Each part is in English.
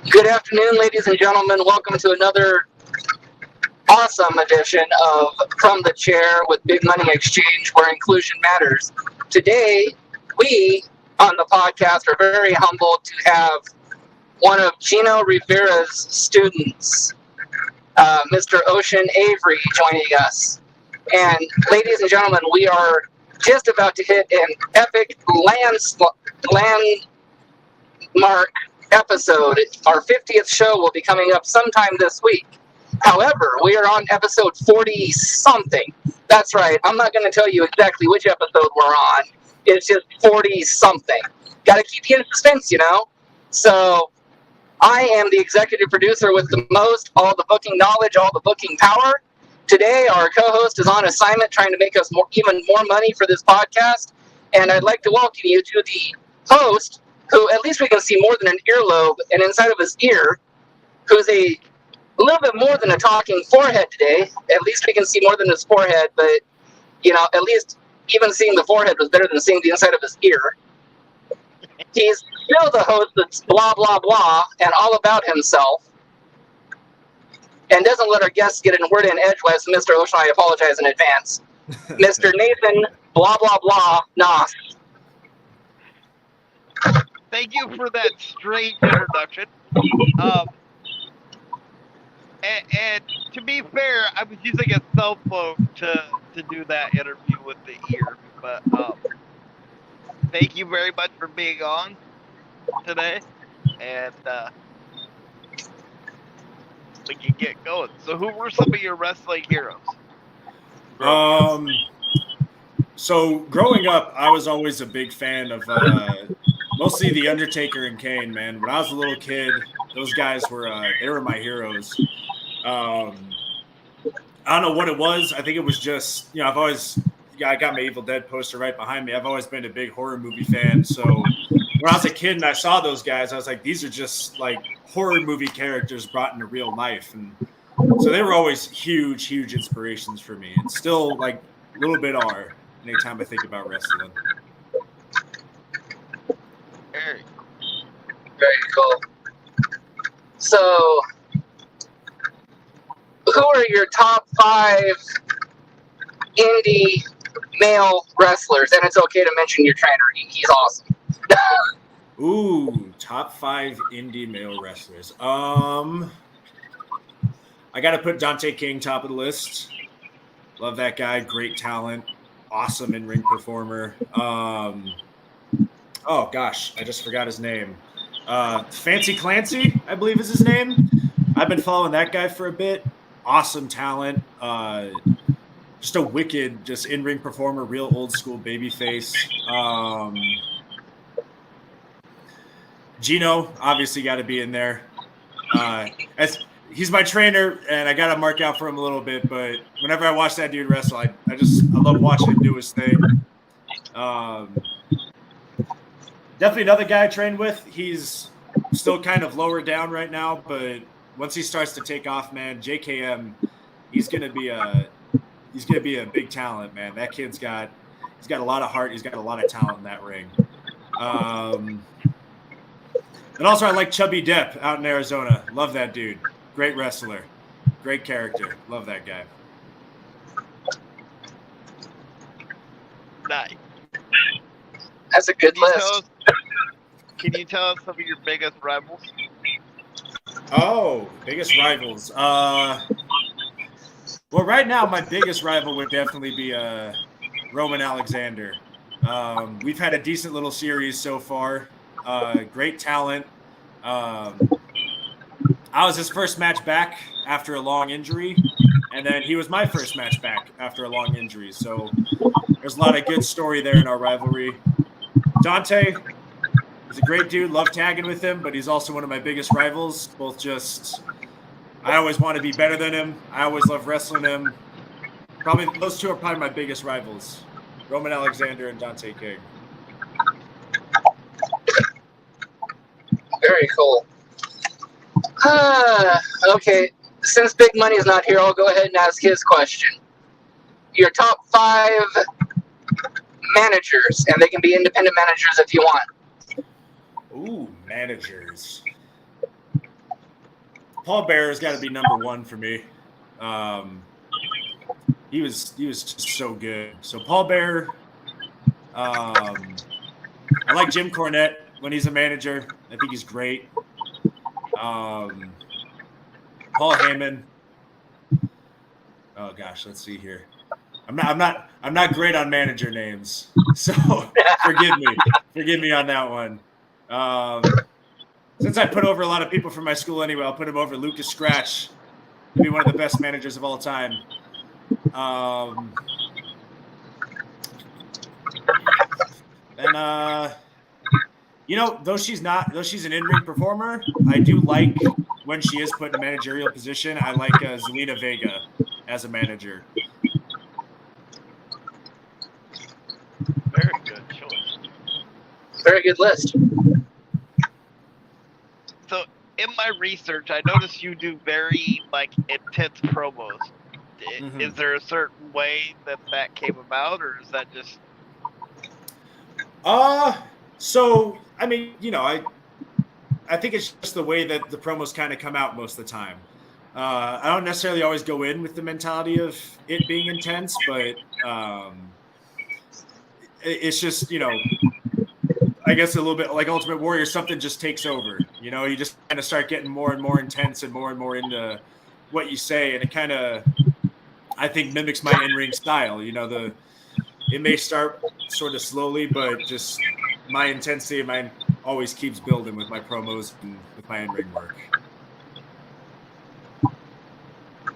Good afternoon, ladies and gentlemen. Welcome to another awesome edition of From the Chair with Big Money Exchange, where inclusion matters. Today, we on the podcast are very humbled to have one of Gino Rivera's students, Mr. Ocean Avery, joining us. And ladies and gentlemen, we are just about to hit an epic landmark episode. Our 50th show will be coming up sometime this week. However, we are on episode 40 something. That's right. I'm not going to tell you exactly which episode we're on. It's just 40 something. Got to keep you in suspense, you know? So, I am the executive producer with the most, all the booking knowledge, all the booking power. Today, our co-host is on assignment trying to make us even more money for this podcast. And I'd like to welcome you to the host, who at least we can see more than an earlobe, and inside of his ear, who's a little bit more than a talking forehead today. At least we can see more than his forehead, but, you know, at least even seeing the forehead was better than seeing the inside of his ear. He's still the host that's blah, blah, blah, and all about himself, and doesn't let our guests get a word in edgewise. Mr. Ocean, I apologize in advance. Mr. Nathan, blah, blah, blah, Nos. Thank you for that straight introduction. And to be fair, I was using a cell phone to do that interview with the ear. But thank you very much for being on today. And we can get going. So who were some of your wrestling heroes? So growing up, I was always a big fan of mostly The Undertaker and Kane, man. When I was a little kid, those guys were they were my heroes. I don't know what it was. I think it was just, you know, I got my Evil Dead poster right behind me. I've always been a big horror movie fan. So when I was a kid and I saw those guys, I was like, these are just like horror movie characters brought into real life. And so they were always huge, huge inspirations for me, and still like a little bit are anytime I think about wrestling. Very cool. So, who are your top 5 indie male wrestlers? And it's okay to mention your trainer. He's awesome. Ooh, top 5 indie male wrestlers. I got to put Dante King top of the list. Love that guy. Great talent. Awesome in-ring performer. Oh, gosh. I just forgot his name. Fancy Clancy, I believe is his name. I've been following that guy for a bit. Awesome talent. Just a wicked, just in-ring performer, real old-school babyface. Gino, obviously got to be in there. He's my trainer, and I got to mark out for him a little bit, but whenever I watch that dude wrestle, I love watching him do his thing. Definitely another guy I trained with. He's still kind of lower down right now, but once he starts to take off, man, JKM, he's gonna be a big talent, man. That kid's got a lot of heart. He's got a lot of talent in that ring. And also, I like Chubby Depp out in Arizona. Love that dude. Great wrestler. Great character. Love that guy. nice. That's a good list. Can you tell us some of your biggest rivals? Oh, biggest rivals. Well, right now, my biggest rival would definitely be Roman Alexander. We've had a decent little series so far. Great talent. I was his first match back after a long injury, and then he was my first match back after a long injury. So there's a lot of good story there in our rivalry. Dante, he's a great dude. Love tagging with him, but he's also one of my biggest rivals. I always want to be better than him. I always love wrestling him. Those two are probably my biggest rivals, Roman Alexander and Dante King. Very cool. Okay, since Big Money is not here, I'll go ahead and ask his question. Your top 5 managers, and they can be independent managers if you want. Ooh, managers. Paul Bearer's got to be number one for me. He was just so good. So Paul Bearer. I like Jim Cornette when he's a manager. I think he's great. Paul Heyman. Oh gosh, let's see here. I'm not great on manager names, so forgive me on that one. Since I put over a lot of people from my school anyway, I'll put him over Lucas Scratch. He'll be one of the best managers of all time. Though she's an in-ring performer, I do like when she is put in a managerial position. I like Zelina Vega as a manager. Very good choice. Very good list. So in my research, I noticed you do very intense promos. Mm-hmm. Is there a certain way that came about, or is that just? So I mean, I think it's just the way that the promos kind of come out most of the time. I don't necessarily always go in with the mentality of it being intense, but it's just, I guess a little bit like Ultimate Warrior, something just takes over. You just kind of start getting more and more intense and more into what you say, and it kind of, I think, mimics my in-ring style. It may start sort of slowly, but just my intensity of mine always keeps building with my promos and with my in-ring work.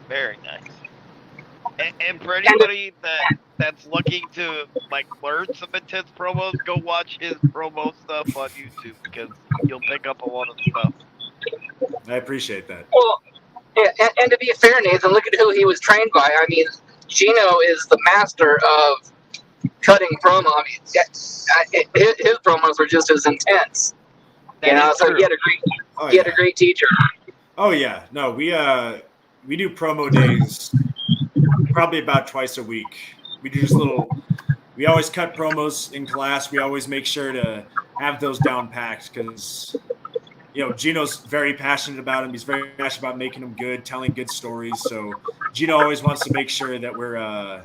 Very nice. And for anybody that's looking to learn some intense promos, go watch his promo stuff on YouTube, because you'll pick up a lot of stuff. I appreciate that. Well, yeah, and to be fair, Nathan, look at who he was trained by. I mean, Gino is the master of cutting promo. I mean, his promos were just as intense. So he had a great teacher. Oh yeah, no, we do promo days probably about twice a week. We do just we always cut promos in class. We always make sure to have those down packed, because Gino's very passionate about him. He's very passionate about making them good, telling good stories. So Gino always wants to make sure that we're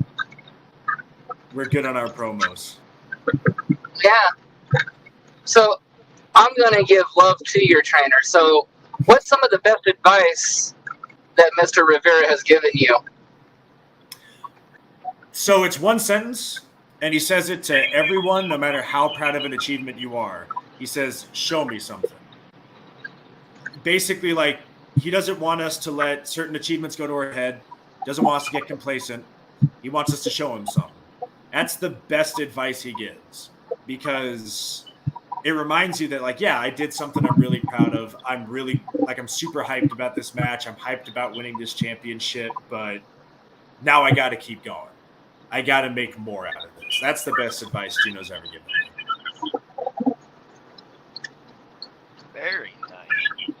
good on our promos. Yeah. So I'm going to give love to your trainer. So what's some of the best advice that Mr. Rivera has given you? So it's one sentence, and he says it to everyone, no matter how proud of an achievement you are. He says, "Show me something." Basically, he doesn't want us to let certain achievements go to our head. Doesn't want us to get complacent. He wants us to show him something. That's the best advice he gives, because it reminds you that, I did something I'm really proud of. I'm really, I'm super hyped about this match. I'm hyped about winning this championship, but now I got to keep going. I got to make more out of this. That's the best advice Gino's ever given me. Very nice.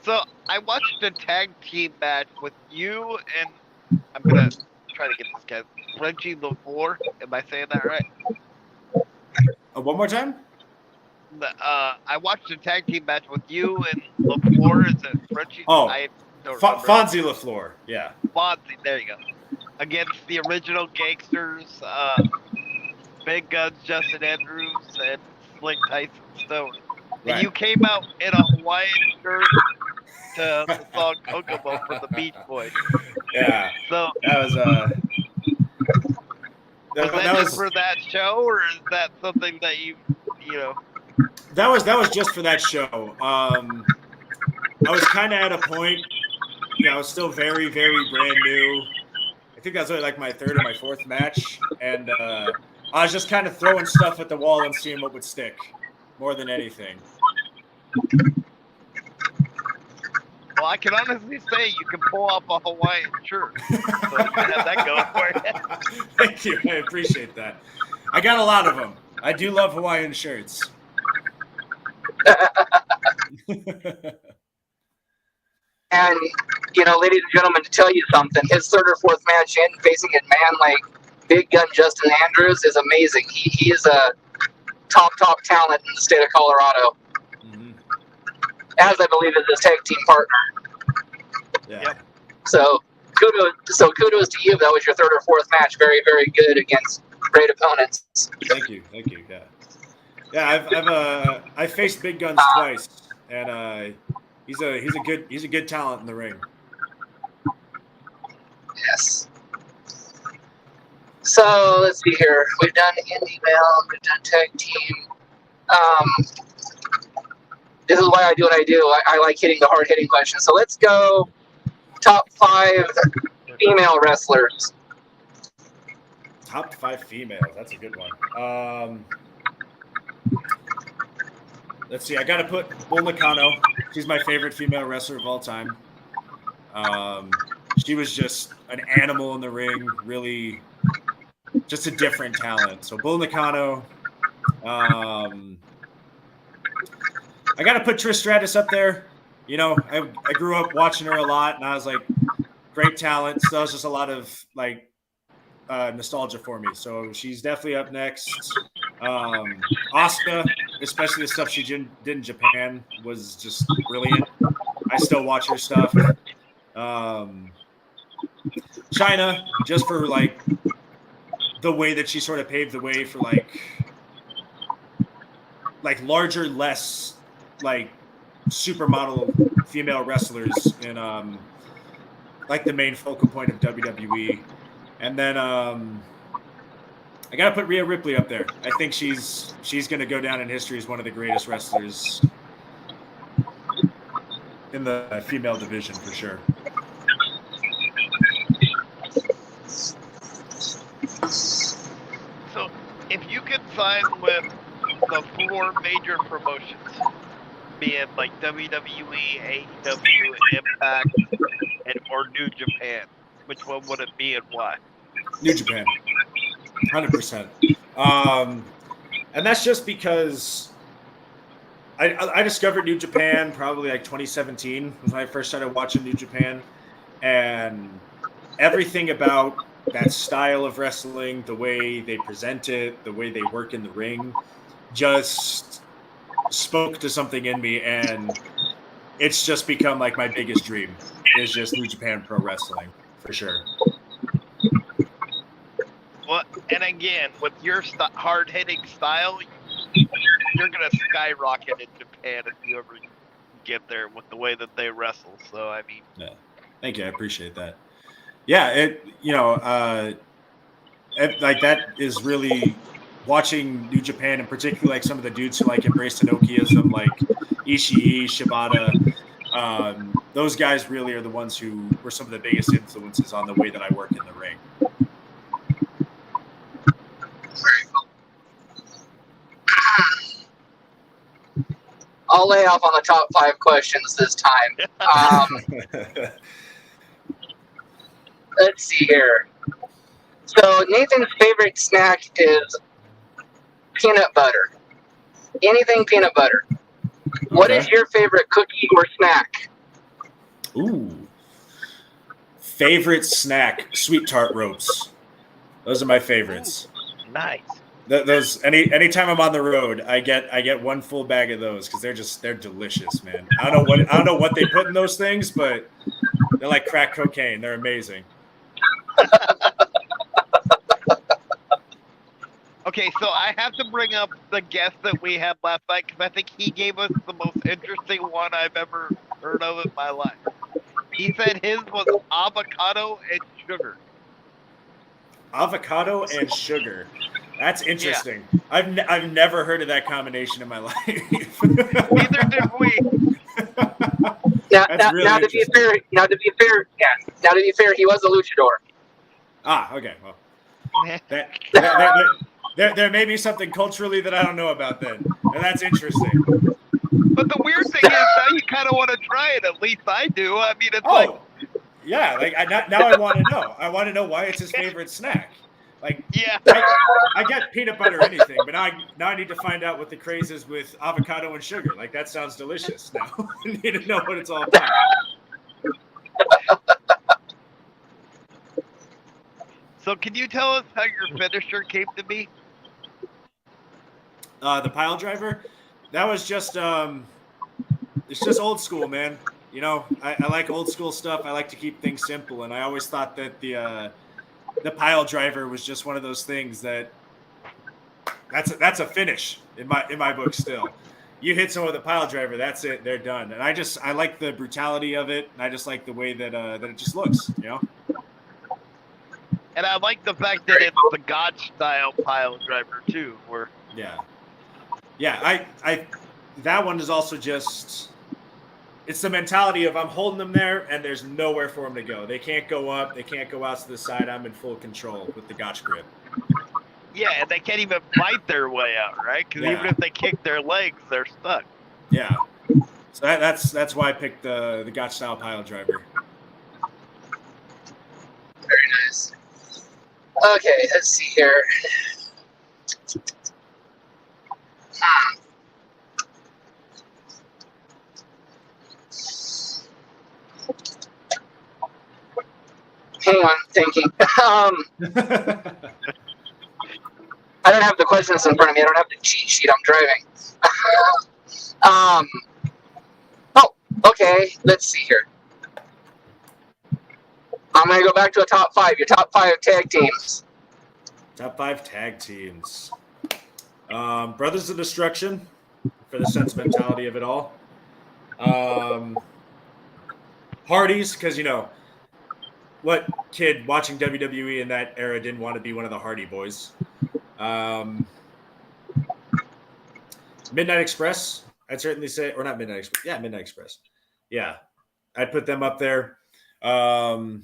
So I watched a tag team match with you and, I'm going to try to get this guy, Frenchie LaFleur. Am I saying that right? One more time? I watched a tag team match with you and LaFleur. Is it Frenchie? Oh, I don't remember. Fonzie LaFleur. Yeah. Fonzie, there you go. Against the original Gangsters, Big Guns, Justin Andrews, and Slick Tyson Stone. Right. And you came out in a Hawaiian shirt to the song Kokomo from the Beach Boys. Yeah. So that was was that just for that show, or is that something that you know? That was just for that show. I was kind of at a point, I was still very, very brand new. I think that was only my third or my fourth match, and I was just kind of throwing stuff at the wall and seeing what would stick, more than anything. Well, I can honestly say you can pull off a Hawaiian shirt, so you can have that going for you. Thank you, I appreciate that. I got a lot of them. I do love Hawaiian shirts. And, ladies and gentlemen, to tell you something, his third or fourth match in, facing a man like Big Gun Justin Andrews is amazing. He is a top talent in the state of Colorado, as I believe is his tag team partner. Yeah. Yep. So kudos to you. That was your third or fourth match. Very, very good against great opponents. Thank you. Yeah. I faced Big Guns twice, and he's a good talent in the ring. Yes. So let's see here. We've done indie male, we've done tag team. This is why I do what I do. I like hitting the hard hitting questions. So let's go top 5 female wrestlers. Top 5 females. That's a good one. Let's see. I got to put Bull Nakano. She's my favorite female wrestler of all time. She was just an animal in the ring. Really, just a different talent. So Bull Nakano. I got to put Trish Stratus up there. You know, I grew up watching her a lot, and I was like, great talent. So that was just a lot of like nostalgia for me. So she's definitely up next. Asuka, especially the stuff she did in Japan, was just brilliant. I still watch her stuff. China, just for like the way that she sort of paved the way for like larger, less like supermodel female wrestlers in like the main focal point of WWE. And then I gotta put Rhea Ripley up there. I think she's gonna go down in history as one of the greatest wrestlers in the female division for sure. So, if you could sign with the 4 major promotions, being like WWE, AEW, Impact, or New Japan, which one would it be and why? New Japan, 100%. And that's just because I discovered New Japan probably like 2017 was when I first started watching New Japan, and everything about that style of wrestling, the way they present it, the way they work in the ring, just spoke to something in me, and it's just become like my biggest dream is just New Japan Pro Wrestling for sure. Well, and again, with your hard-hitting style, you're gonna skyrocket in Japan if you ever get there with the way that they wrestle. So I mean, yeah. Thank you, I appreciate that. Yeah, like that is really watching New Japan, and particularly like some of the dudes who like embrace Inokiism, like Ishii, Shibata. Those guys really are the ones who were some of the biggest influences on the way that I work in the ring. I'll lay off on the top 5 questions this time. Let's see here. So Nathan's favorite snack is peanut butter. Anything peanut butter. Okay. What is your favorite cookie or snack? Ooh. Favorite snack, sweet tart ropes. Those are my favorites. Ooh, nice. Those anytime I'm on the road, I get one full bag of those because they're delicious, man. I don't know what they put in those things, but they're like crack cocaine. They're amazing. Okay, so I have to bring up the guest that we had last night because I think he gave us the most interesting one I've ever heard of in my life. He said his was avocado and sugar. Avocado and sugar. That's interesting. Yeah. I've never heard of that combination in my life. Neither did we. Now to be fair, he was a luchador. Ah, okay. Well, there may be something culturally that I don't know about then, and that's interesting. But the weird thing is, now you kind of want to try it. At least I do. I mean, it's yeah. Like now I want to know. I want to know why it's his favorite snack. Like, yeah, I get peanut butter or anything, but now I need to find out what the craze is with avocado and sugar. Like, that sounds delicious. Now I need to know what it's all about. So, can you tell us how your finisher came to be? The pile driver, that was just it's just old school, man. I like old school stuff. I like to keep things simple, and I always thought that the pile driver was just one of those things that's a finish in my book still. You hit someone with a pile driver, that's it, they're done. And I like the brutality of it, and I just like the way that it just looks, And I like the fact that it's the God style pile driver too, where I that one is also just, it's the mentality of I'm holding them there and there's nowhere for them to go. They can't go up, they can't go out to the side. I'm in full control with the gotch grip. yeah, and they can't even fight their way out, right? Because even if they kick their legs, they're stuck. Yeah. So that's why I picked the gotch style pile driver. Very nice. Okay, let's see here. Hang on, thinking. I don't have the questions in front of me. I don't have the cheat sheet. I'm driving. Oh, okay. Let's see here. I'm going to go back to a top 5. Your top 5 tag teams. Top 5 tag teams. Brothers of Destruction, for the sentimentality of it all. Hardys, because, what kid watching WWE in that era didn't want to be one of the Hardy Boys? Midnight Express, I'd certainly say, or not Midnight Express. Yeah, Midnight Express. Yeah, I'd put them up there. The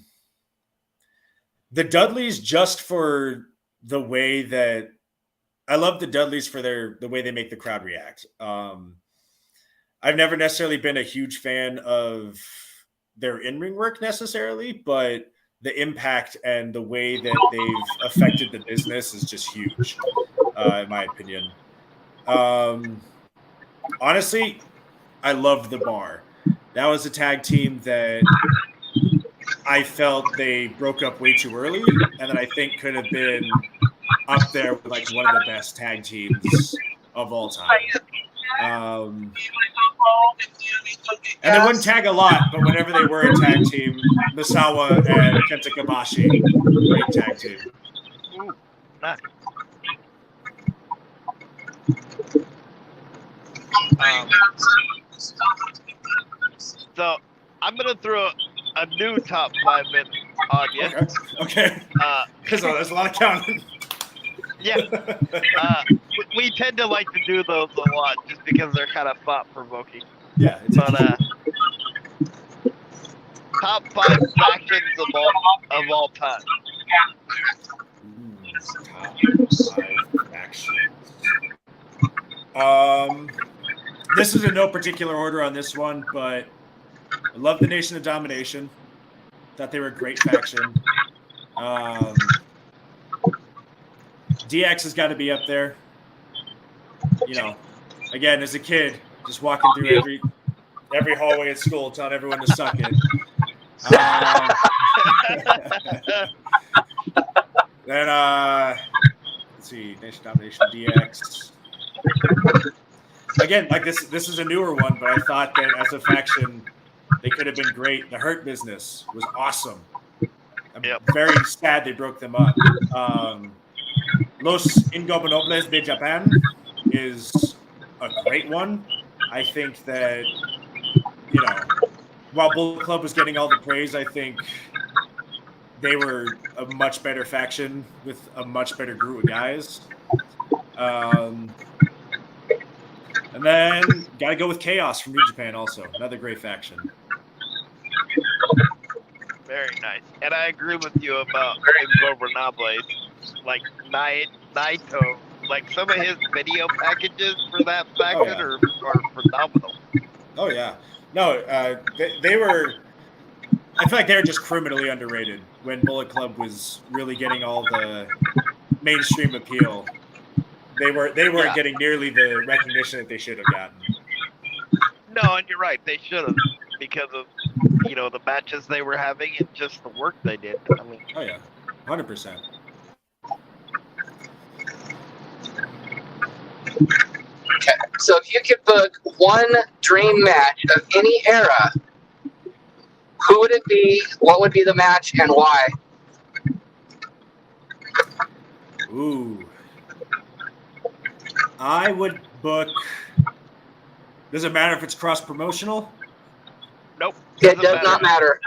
Dudleys, just for the way that I love the Dudleys for the way they make the crowd react. I've never necessarily been a huge fan of their in-ring work necessarily, but the impact and the way that they've affected the business is just huge, in my opinion. Honestly, I loved the Bar. That was a tag team that I felt they broke up way too early, and that I think could have been up there with like one of the best tag teams of all time. And they wouldn't tag a lot, but whenever they were a tag team, Misawa and Kenta Kobashi, great tag team. Ooh, nice. So I'm gonna throw a new top 5 in on you. Okay. Because there's a lot of counting. Yeah. We tend to like to do those a lot just because they're kind of thought-provoking. Yeah. But top 5 factions of all time. Top 5 factions. This is in no particular order on this one, but I love the Nation of Domination. Thought they were a great faction. DX has got to be up there. Again, as a kid, just walking through every hallway at school, telling everyone to suck it. Then let's see, Nation Domination, DX. Again, like this is a newer one, but I thought that as a faction, they could have been great. The Hurt Business was awesome. I'm very sad they broke them up. Los Ingobernables de Japan is a great one. I think that, while Bullet Club was getting all the praise, I think they were a much better faction with a much better group of guys. And then got to go with Chaos from New Japan also. Another great faction. Very nice. And I agree with you about Ingobernables. Like Naito. Like some of his video packages for that faction are phenomenal. Oh, yeah. No, they were... I feel like they were just criminally underrated when Bullet Club was really getting all the mainstream appeal. They weren't getting nearly the recognition that they should have gotten. No, and you're right. They should have, because of the matches they were having and just the work they did. I mean, oh yeah, 100%. Okay, so if you could book one dream match of any era, Who would it be? What would be the match, and why? Ooh. I would book. Does it matter if it's cross promotional? Nope. It does not matter.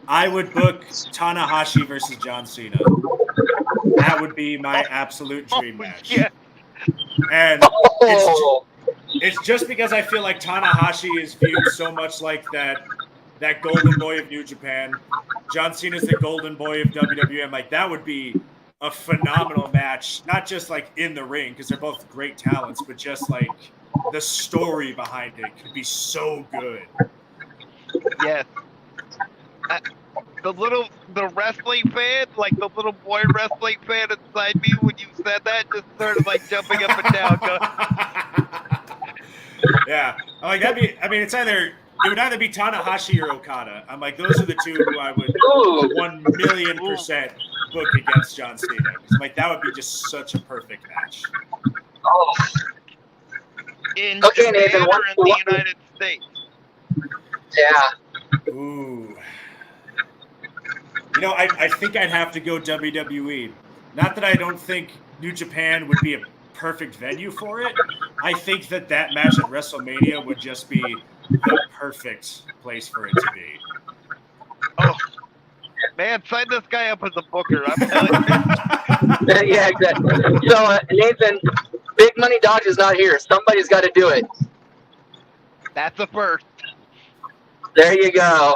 I would book Tanahashi versus John Cena. That would be my absolute dream match. Yeah. And Oh, it's just because I feel like Tanahashi is viewed so much like that golden boy of New Japan. John Cena's the golden boy of WWE. Like, that would be a phenomenal match, not just like in the ring, because they're both great talents, but just like the story behind it could be so good. Yes. The wrestling fan, like the little boy wrestling fan inside me, when you said that, just started like jumping up and down. Yeah, I'm like, it would either be Tanahashi or Okada. I'm like, those are the two who I would 1,000,000% book against John Cena. Because like, that would be just such a perfect match. oh. In Okay, Japan Nathan, or in the United States? Yeah. Ooh. You know, I think I'd have to go WWE. Not that I don't think New Japan would be a perfect venue for it. I think that match at WrestleMania would just be the perfect place for it to be. Oh, man, sign this guy up as a booker. I'm telling you. Yeah, exactly. So, Nathan, Big Money Dodge is not here. Somebody's got to do it. That's a first. There you go.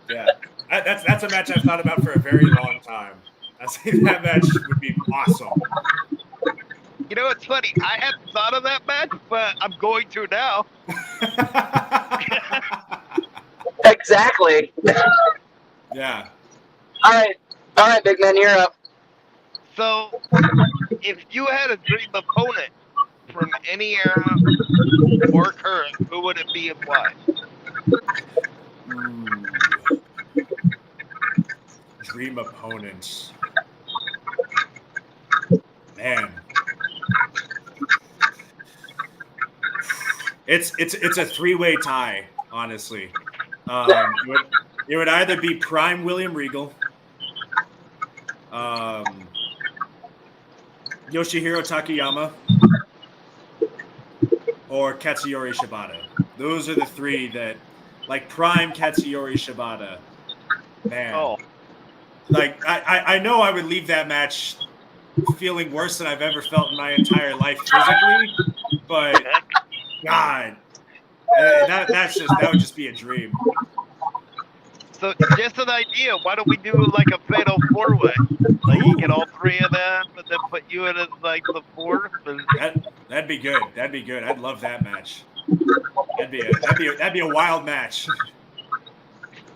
Yeah, that's a match I've thought about for a very long time. I think that match would be awesome. You know, it's funny. I hadn't thought of that match, but I'm going to now. Exactly. Yeah. All right, big man, you're up. So, if you had a dream opponent from any era or current, who would it be and why? Dream opponents. Man. It's a three-way tie, honestly. It would either be Prime William Regal, Yoshihiro Takayama, or Katsuyori Shibata. Those are the three that, like, Prime Katsuyori Shibata. Man. Oh. Like, I know I would leave that match feeling worse than I've ever felt in my entire life physically, but God, that would just be a dream. So, just an idea. Why don't we do like a fatal four-way? Like, you get all three of them, and then put you in as like the fourth. That'd be good. That'd be good. I'd love that match. That'd be a wild match.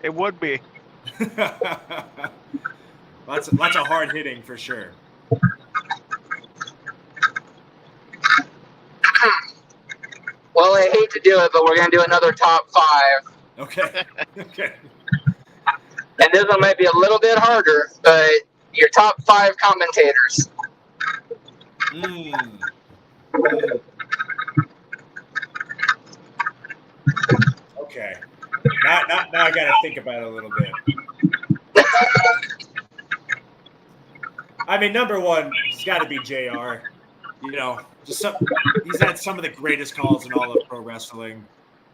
It would be. Lots of hard hitting for sure. Well, I hate to do it, but we're going to do another top five. Okay. And this one might be a little bit harder, but your top five commentators. Okay. Now I got to think about it a little bit. I mean, number one, it's got to be JR. You know, he's had some of the greatest calls in all of pro wrestling.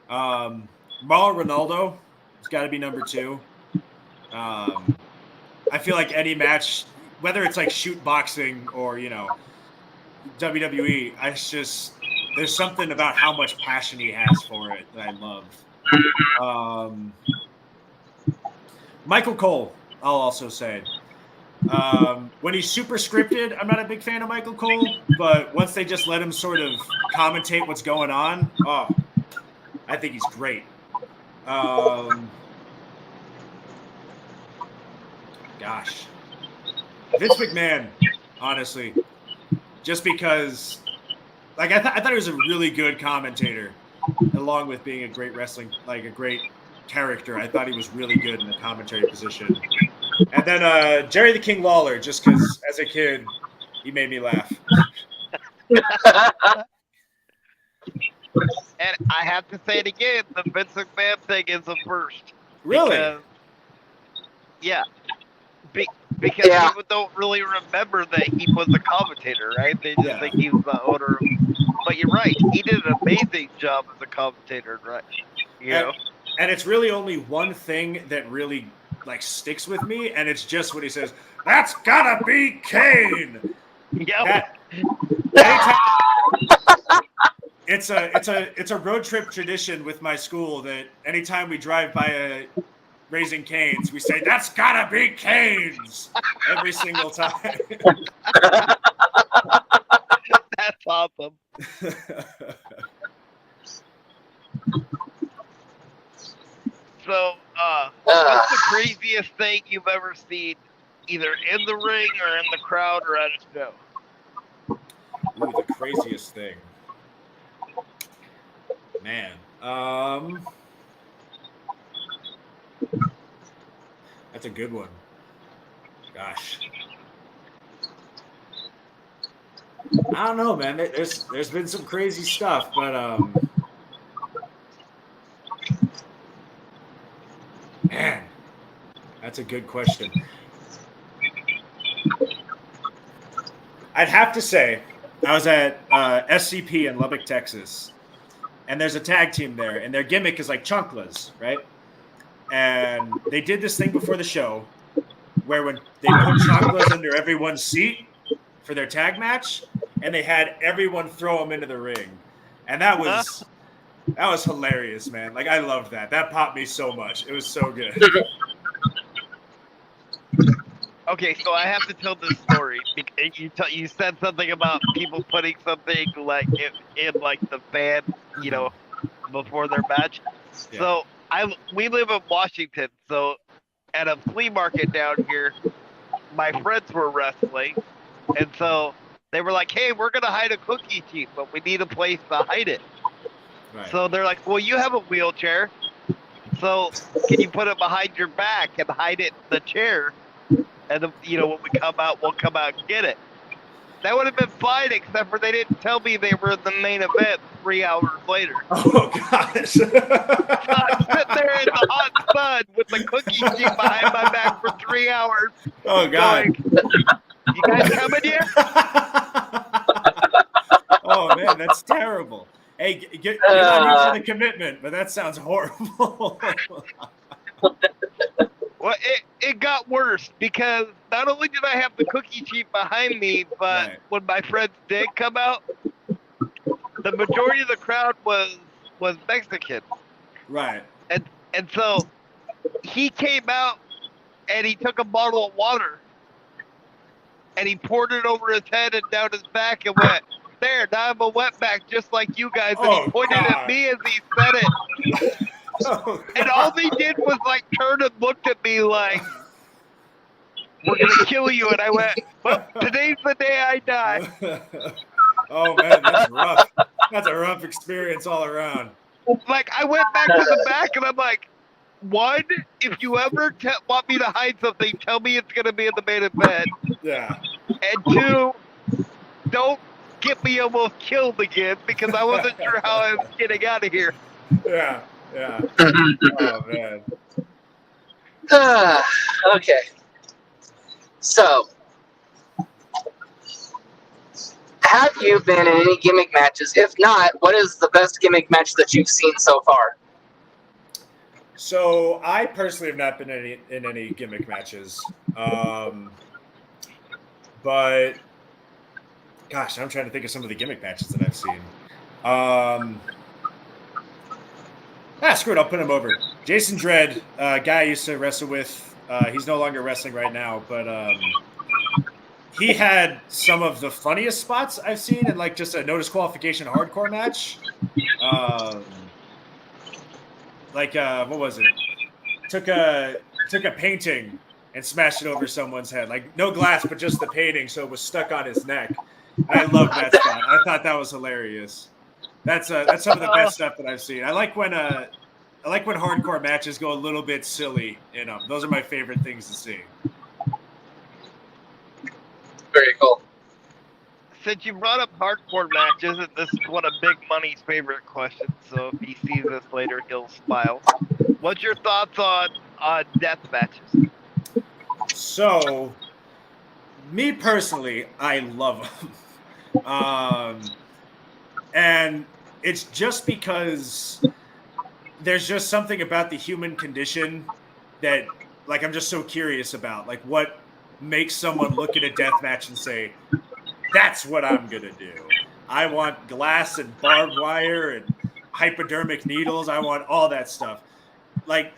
Mauro Ronaldo has got to be number two. I feel like any match, whether it's like shoot boxing or, you know, WWE, there's something about how much passion he has for it that I love. Michael Cole, I'll also say. When he's super scripted, I'm not a big fan of Michael Cole, but once they just let him sort of commentate what's going on, I think he's great. Gosh. Vince McMahon, honestly. Just because, like, I thought he was a really good commentator, along with being a great a great character. I thought he was really good in the commentary position. And then Jerry the King Lawler, just because as a kid, he made me laugh. And I have to say it again, the Vince McMahon thing is the first. Really? Because, yeah. Because Yeah. people don't really remember that he was a commentator, right? They just think he was the owner. But you're right. He did an amazing job as a commentator, right? And it's really only one thing that really like sticks with me, and it's just when he says, "That's gotta be Kane." Yeah. It's a road trip tradition with my school that anytime we drive by a Raising Cane's, we say, "That's gotta be Cane's," every single time. That's awesome. So, what's the craziest thing you've ever seen, either in the ring or in the crowd or at a show? Ooh, the craziest thing. Man. That's a good one. Gosh. I don't know, man. There's been some crazy stuff, but man, that's a good question. I'd have to say I was at SCP in Lubbock, Texas, and there's a tag team there, and their gimmick is like chanclas, right? And they did this thing before the show where when they put chanclas under everyone's seat for their tag match, and they had everyone throw them into the ring, and that was hilarious, man. Like, I loved that. That popped me so much. It was so good. Okay, so I have to tell this story. You said something about people putting something like in like the fan, before their match. Yeah. So we live in Washington, so at a flea market down here, my friends were wrestling, and so they were like, "Hey, we're gonna hide a cookie sheet, but we need a place to hide it." Right. So they're like, "Well, you have a wheelchair, so can you put it behind your back and hide it in the chair? And when we come out, we'll come out and get it." That would have been fine, except for they didn't tell me they were in the main event 3 hours later. Oh, gosh. So I'm sitting there in the hot sun with the cookie sheet behind my back for 3 hours. Oh, God. Going, "You guys coming here?" Oh, man, that's terrible. Hey, get on you for the commitment, but that sounds horrible. Well, it got worse because not only did I have the cookie sheet behind me, but right. When my friends did come out, the majority of the crowd was Mexican. Right. And so he came out and he took a bottle of water and he poured it over his head and down his back and went, "There, now I'm a wetback just like you guys." And he pointed at me as he said it. And all they did was like turn and looked at me like, "We're gonna kill you." And I went, "Well, today's the day I die." Oh, man, that's rough. That's a rough experience all around. Like, I went back to the back and I'm like, one, if you ever want me to hide something, tell me it's gonna be in the main event. Yeah. And two, don't get me almost killed again because I wasn't sure how I was getting out of here. Yeah. Yeah. Oh, man. Okay. So, have you been in any gimmick matches? If not, what is the best gimmick match that you've seen so far? So, I personally have not been in any gimmick matches. But, gosh, I'm trying to think of some of the gimmick matches that I've seen. Screw it, I'll put him over. Jason Dredd, guy I used to wrestle with. He's no longer wrestling right now, but he had some of the funniest spots I've seen in like just a no disqualification hardcore match. What was it? Took a painting and smashed it over someone's head. Like no glass, but just the painting, so it was stuck on his neck. I loved that spot. I thought that was hilarious. That's some of the best stuff that I've seen. I like when hardcore matches go a little bit silly in them. Those are my favorite things to see. Very cool. Since you brought up hardcore match isn't this one of Big Money's favorite questions? So if he sees this later, he'll smile. What's your thoughts on death matches? So, me personally, I love them. And it's just because there's just something about the human condition that, like, I'm just so curious about. Like, what makes someone look at a death match and say, that's what I'm going to do. I want glass and barbed wire and hypodermic needles. I want all that stuff. Like,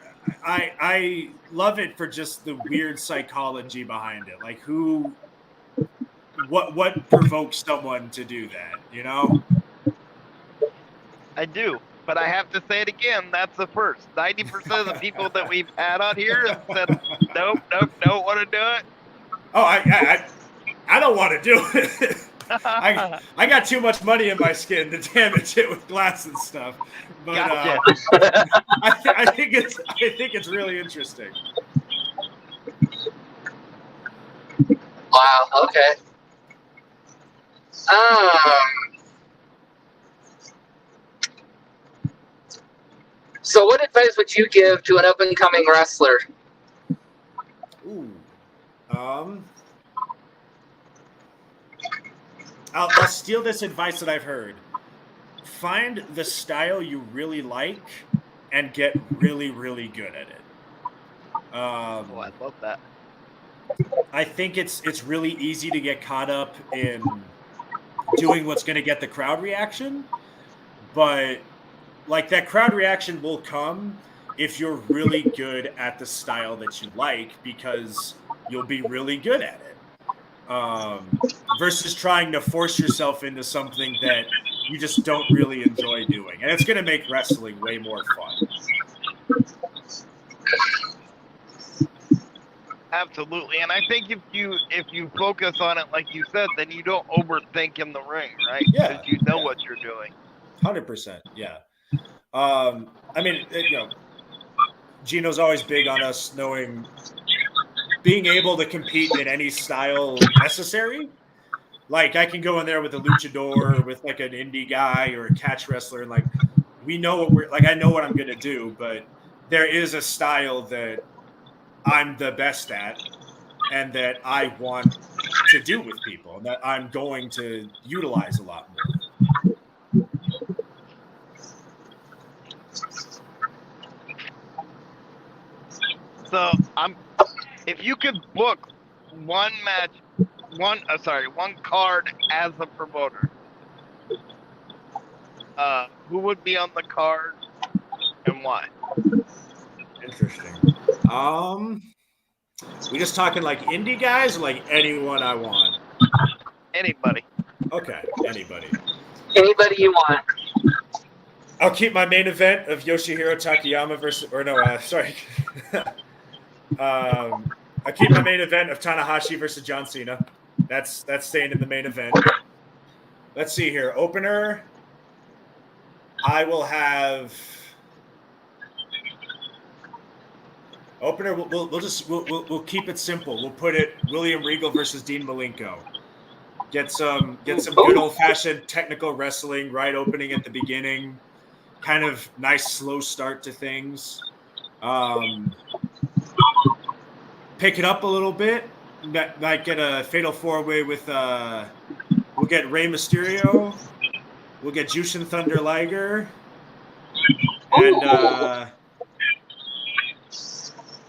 I love it for just the weird psychology behind it. Like, what provokes someone to do that, you know? I do, but I have to say it again. That's the first. 90% of the people that we've had on here have said, nope, don't want to do it. Oh, I don't want to do it. I got too much money in my skin to damage it with glass and stuff. But Gotcha. I think it's really interesting. Wow. Okay. So, what advice would you give to an up-and-coming wrestler? Ooh. I'll steal this advice that I've heard. Find the style you really like and get really, really good at it. Oh, I love that. I think it's really easy to get caught up in doing what's going to get the crowd reaction, but like that crowd reaction will come if you're really good at the style that you like, because you'll be really good at it. Versus trying to force yourself into something that you just don't really enjoy doing. And it's going to make wrestling way more fun. Absolutely, and I think if you focus on it like you said, then you don't overthink in the ring, right? Yeah, because you know what you're doing. 100%. Yeah. I mean, Gino's always big on us being able to compete in any style necessary. Like, I can go in there with a luchador, with like an indie guy or a catch wrestler, and like we know what we're like. I know what I'm going to do, but there is a style that I'm the best at and that I want to do with people and that I'm going to utilize a lot more. So if you could book one card as a promoter, who would be on the card and why? Interesting. We just talking like indie guys or like anyone I want? Anybody. Okay, anybody. Anybody you want. I'll keep my main event of Yoshihiro Takayama I keep my main event of Tanahashi versus John Cena. That's staying in the main event. Let's see here. Opener, I will have. Opener, we'll keep it simple. We'll put it William Regal versus Dean Malenko. Get some good old fashioned technical wrestling right opening at the beginning. Kind of nice slow start to things. Pick it up a little bit. Might get a fatal 4-way with we'll get Rey Mysterio. We'll get Jushin Thunder Liger.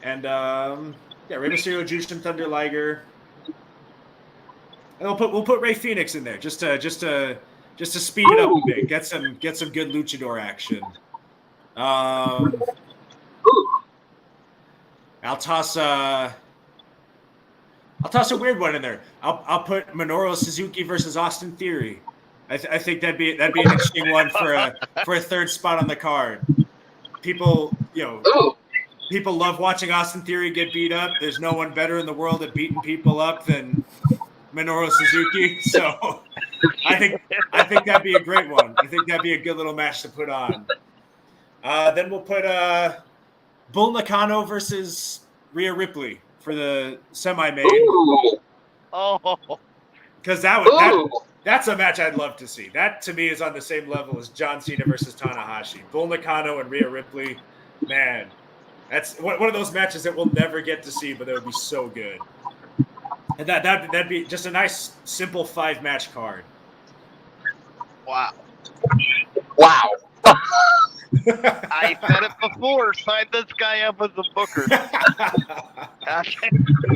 And Rey Mysterio, Jushin Thunder Liger. And we'll put Rey Fenix in there just to speed it up a bit. Get some good luchador action. I'll toss a weird one in there. I'll put Minoru Suzuki versus Austin Theory. I think that'd be an interesting one for a third spot on the card. People love watching Austin Theory get beat up. There's no one better in the world at beating people up than Minoru Suzuki. So I think that'd be a great one. I think that'd be a good little match to put on. Then we'll put Bull Nakano versus Rhea Ripley for the semi-main. Ooh. Oh, Because that That's a match I'd love to see. That, to me, is on the same level as John Cena versus Tanahashi. Bull Nakano and Rhea Ripley, man, that's one of those matches that we'll never get to see, but that would be so good. And that'd be just a nice, simple 5-match card. Wow. Wow. I said it before. Sign this guy up as a booker.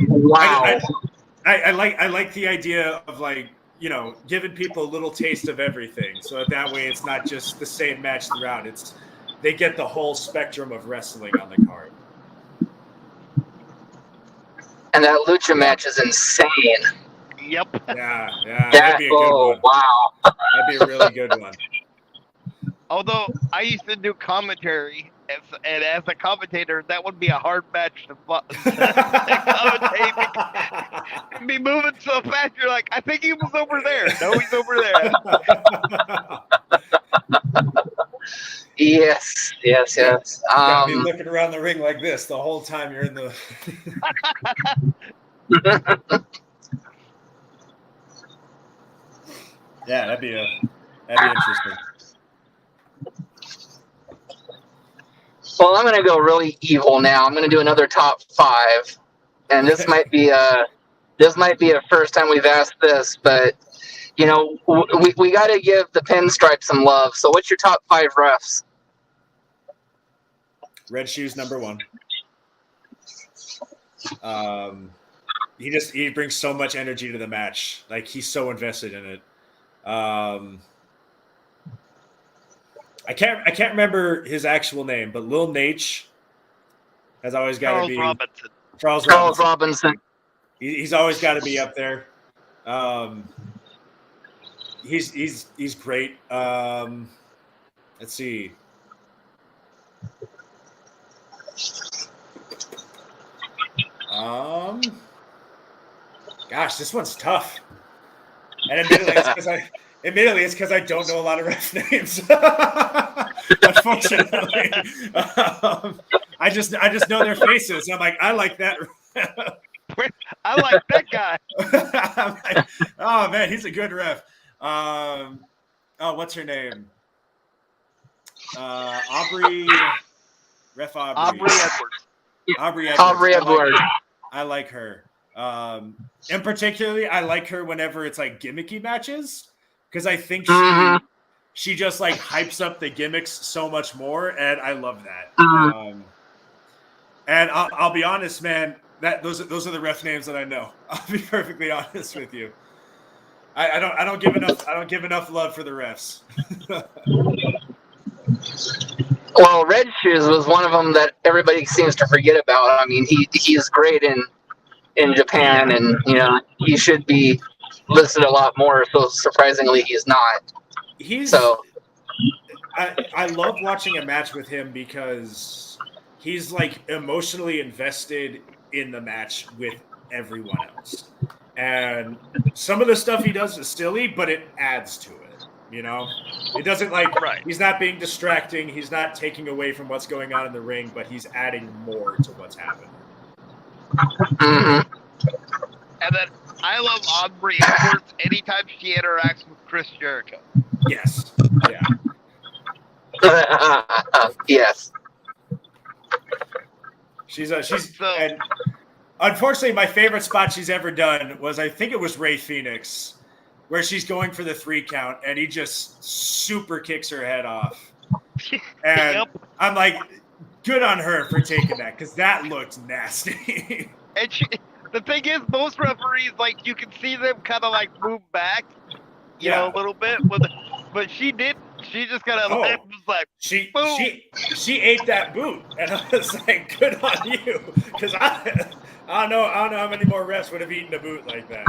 Wow. I like the idea of, like, you know, giving people a little taste of everything, so that way it's not just the same match throughout. They get the whole spectrum of wrestling on the card. And that lucha match is insane. Yep. Yeah, that'd be a good one. Wow. That'd be a really good one. Although I used to do commentary, and as a commentator, that would be a hard match to commentate. It'd be moving so fast, you're like, I think he was over there. No, he's over there. Yes. You gotta be looking around the ring like this the whole time you're in the. Yeah, that'd be interesting. Well, I'm going to go really evil now. I'm going to do another top 5, and this might be a first time we've asked this, but you know, we got to give the pinstripe some love. So, what's your top 5 refs? Red Shoes number 1. He brings so much energy to the match. Like, he's so invested in it. I can't remember his actual name, but Lil Nate has always got to be Charles Robinson. He's always got to be up there. He's great. Let's see. Gosh, this one's tough. And admittedly, it's because I don't know a lot of ref names. Unfortunately, I just know their faces. I'm like, I like that. I like that guy. Like, oh man, he's a good ref. What's her name? Aubrey. Ref Aubrey. Aubrey Edwards. Aubrey Edwards. I like her. And particularly, I like her whenever it's like gimmicky matches, because I think she just like hypes up the gimmicks so much more, and I love that. And I'll be honest, man. Those are the ref names that I know. I'll be perfectly honest with you. I don't give enough love for the refs. Well, Red Shoes was one of them that everybody seems to forget about. I mean, he's great in Japan, and you know, he should be listed a lot more. So surprisingly, he's not. I love watching a match with him because he's like emotionally invested in the match with everyone else, and some of the stuff he does is silly, but it adds to it. You know, it doesn't he's not being distracting. He's not taking away from what's going on in the ring, but he's adding more to what's happening. Mm-hmm. And then I love Aubrey Edwards anytime she interacts with Chris Jericho. Yes. Yeah. Yes. And unfortunately, my favorite spot she's ever done was, I think it was Rey Fenix, where she's going for the 3 count and he just super kicks her head off. And I'm like, good on her for taking that, because that looked nasty. And the thing is, most referees, like, you can see them kind of like move back, you know, a little bit. But she did. She just kind of was like, boom. She ate that boot, and I was like, good on you, because I don't know how many more refs would have eaten a boot like that.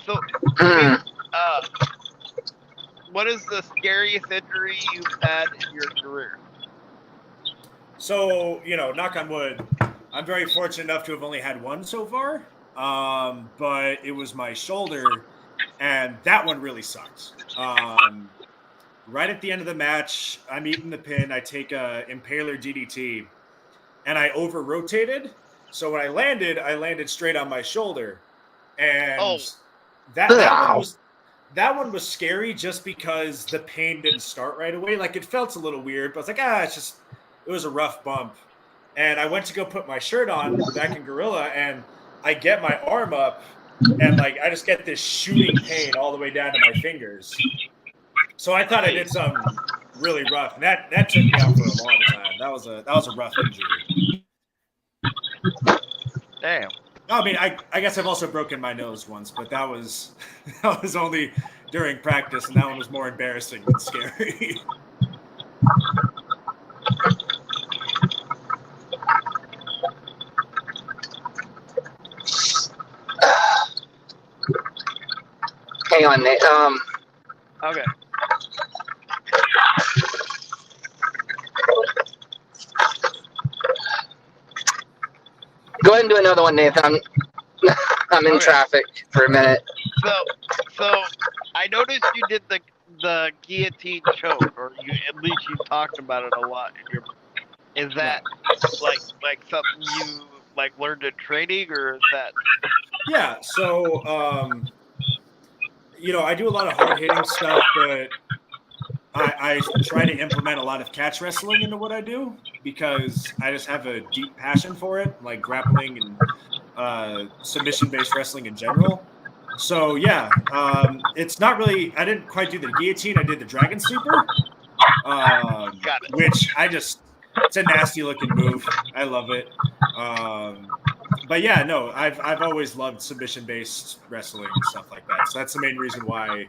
So, what is the scariest injury you've had in your career? So, you know, knock on wood, I'm very fortunate enough to have only had one so far, but it was my shoulder, and that one really sucked. Right at the end of the match, I'm eating the pin, I take a Impaler DDT, and I over-rotated, so when I landed straight on my shoulder. and that one was scary just because the pain didn't start right away. Like it felt a little weird, but I was like, it was a rough bump. And I went to go put my shirt on back in Gorilla, and I get my arm up, and like I just get this shooting pain all the way down to my fingers. So I thought I did something really rough, and that took me out for a long time. That was a rough injury. Damn. I mean, I guess I've also broken my nose once, but that was only during practice, and that one was more embarrassing than scary. Hang on, Nate. Okay. Go ahead and do another one, Nathan. I'm in traffic for a minute. So I noticed you did the guillotine choke, or at least you talked about it a lot in your. Is that like something you like learned in training, or is that? Yeah. So I do a lot of hard hitting stuff, but I try to implement a lot of catch wrestling into what I do because I just have a deep passion for it, like grappling and submission-based wrestling in general. So yeah, it's not really. I didn't quite do the guillotine. I did the dragon sleeper, which it's a nasty looking move. I love it. But yeah, no, I've always loved submission-based wrestling and stuff like that. So that's the main reason why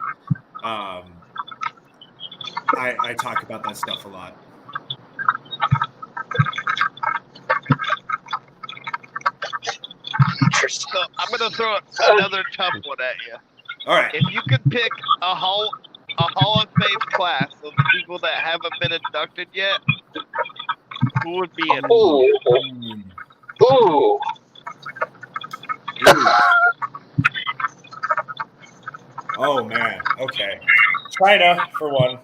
I talk about that stuff a lot. So I'm gonna throw another tough one at you. All right. If you could pick a Hall of Fame class of the people that haven't been inducted yet, who would be in it? Ooh. Oh man. Okay. China for one.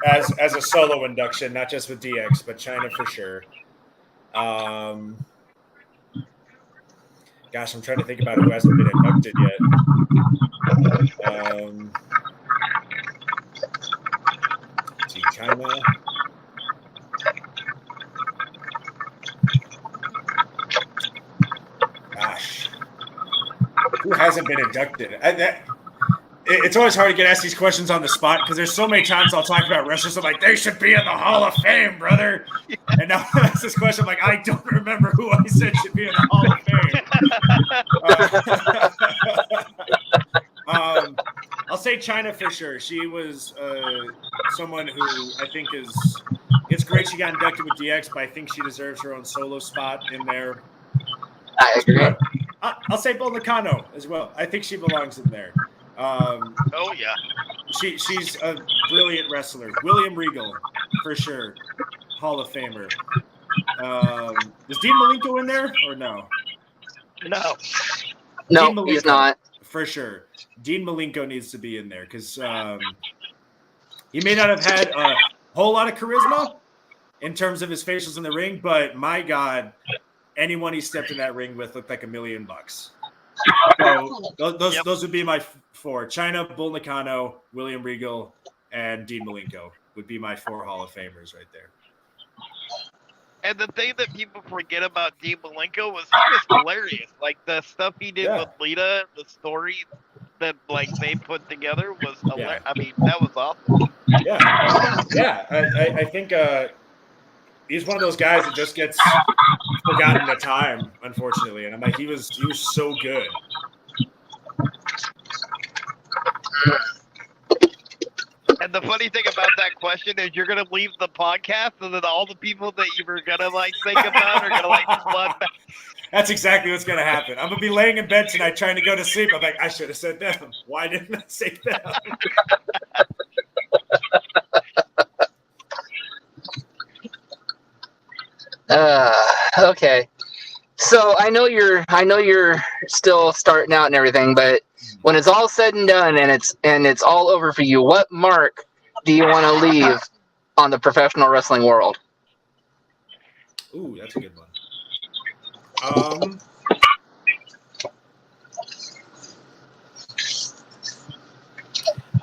As a solo induction, not just with DX, but China for sure. Gosh, I'm trying to think about who hasn't been inducted yet. Let's see, China. Gosh, who hasn't been inducted? It's always hard to get asked these questions on the spot because there's so many times I'll talk about wrestlers. I'm like, they should be in the Hall of Fame, brother. And now I ask this question, I'm like, I don't remember who I said should be in the Hall of Fame. I'll say China for sure. She was someone who I think it's great she got inducted with DX, but I think she deserves her own solo spot in there. I agree. I'll say Bull Nakano as well. I think she belongs in there. Oh yeah, she's a brilliant wrestler. William Regal, for sure, Hall of Famer. Is Dean Malenko in there or no? No, he's not. For sure, Dean Malenko needs to be in there because he may not have had a whole lot of charisma in terms of his facials in the ring, but my God, anyone he stepped in that ring with looked like $1 million. So those would be my four: China, Bull Nakano, William Regal, and Dean Malenko would be my 4 Hall of Famers right there. And the thing that people forget about Dean Malenko was he was hilarious. Like the stuff he did with Lita, the story that like they put together was hilarious. I mean, that was awesome. Yeah. I think he's one of those guys that just gets forgotten at time, unfortunately. And I'm like, he was so good. And the funny thing about that question is you're going to leave the podcast and then all the people that you were going to like think about are going to like flood back. That's exactly what's going to happen. I'm going to be laying in bed tonight trying to go to sleep. I'm like, I should have said them. Why didn't I say them? Okay. So I know you're still starting out and everything, but when it's all said and done and it's all over for you, what mark do you want to leave on the professional wrestling world? Ooh, that's a good one.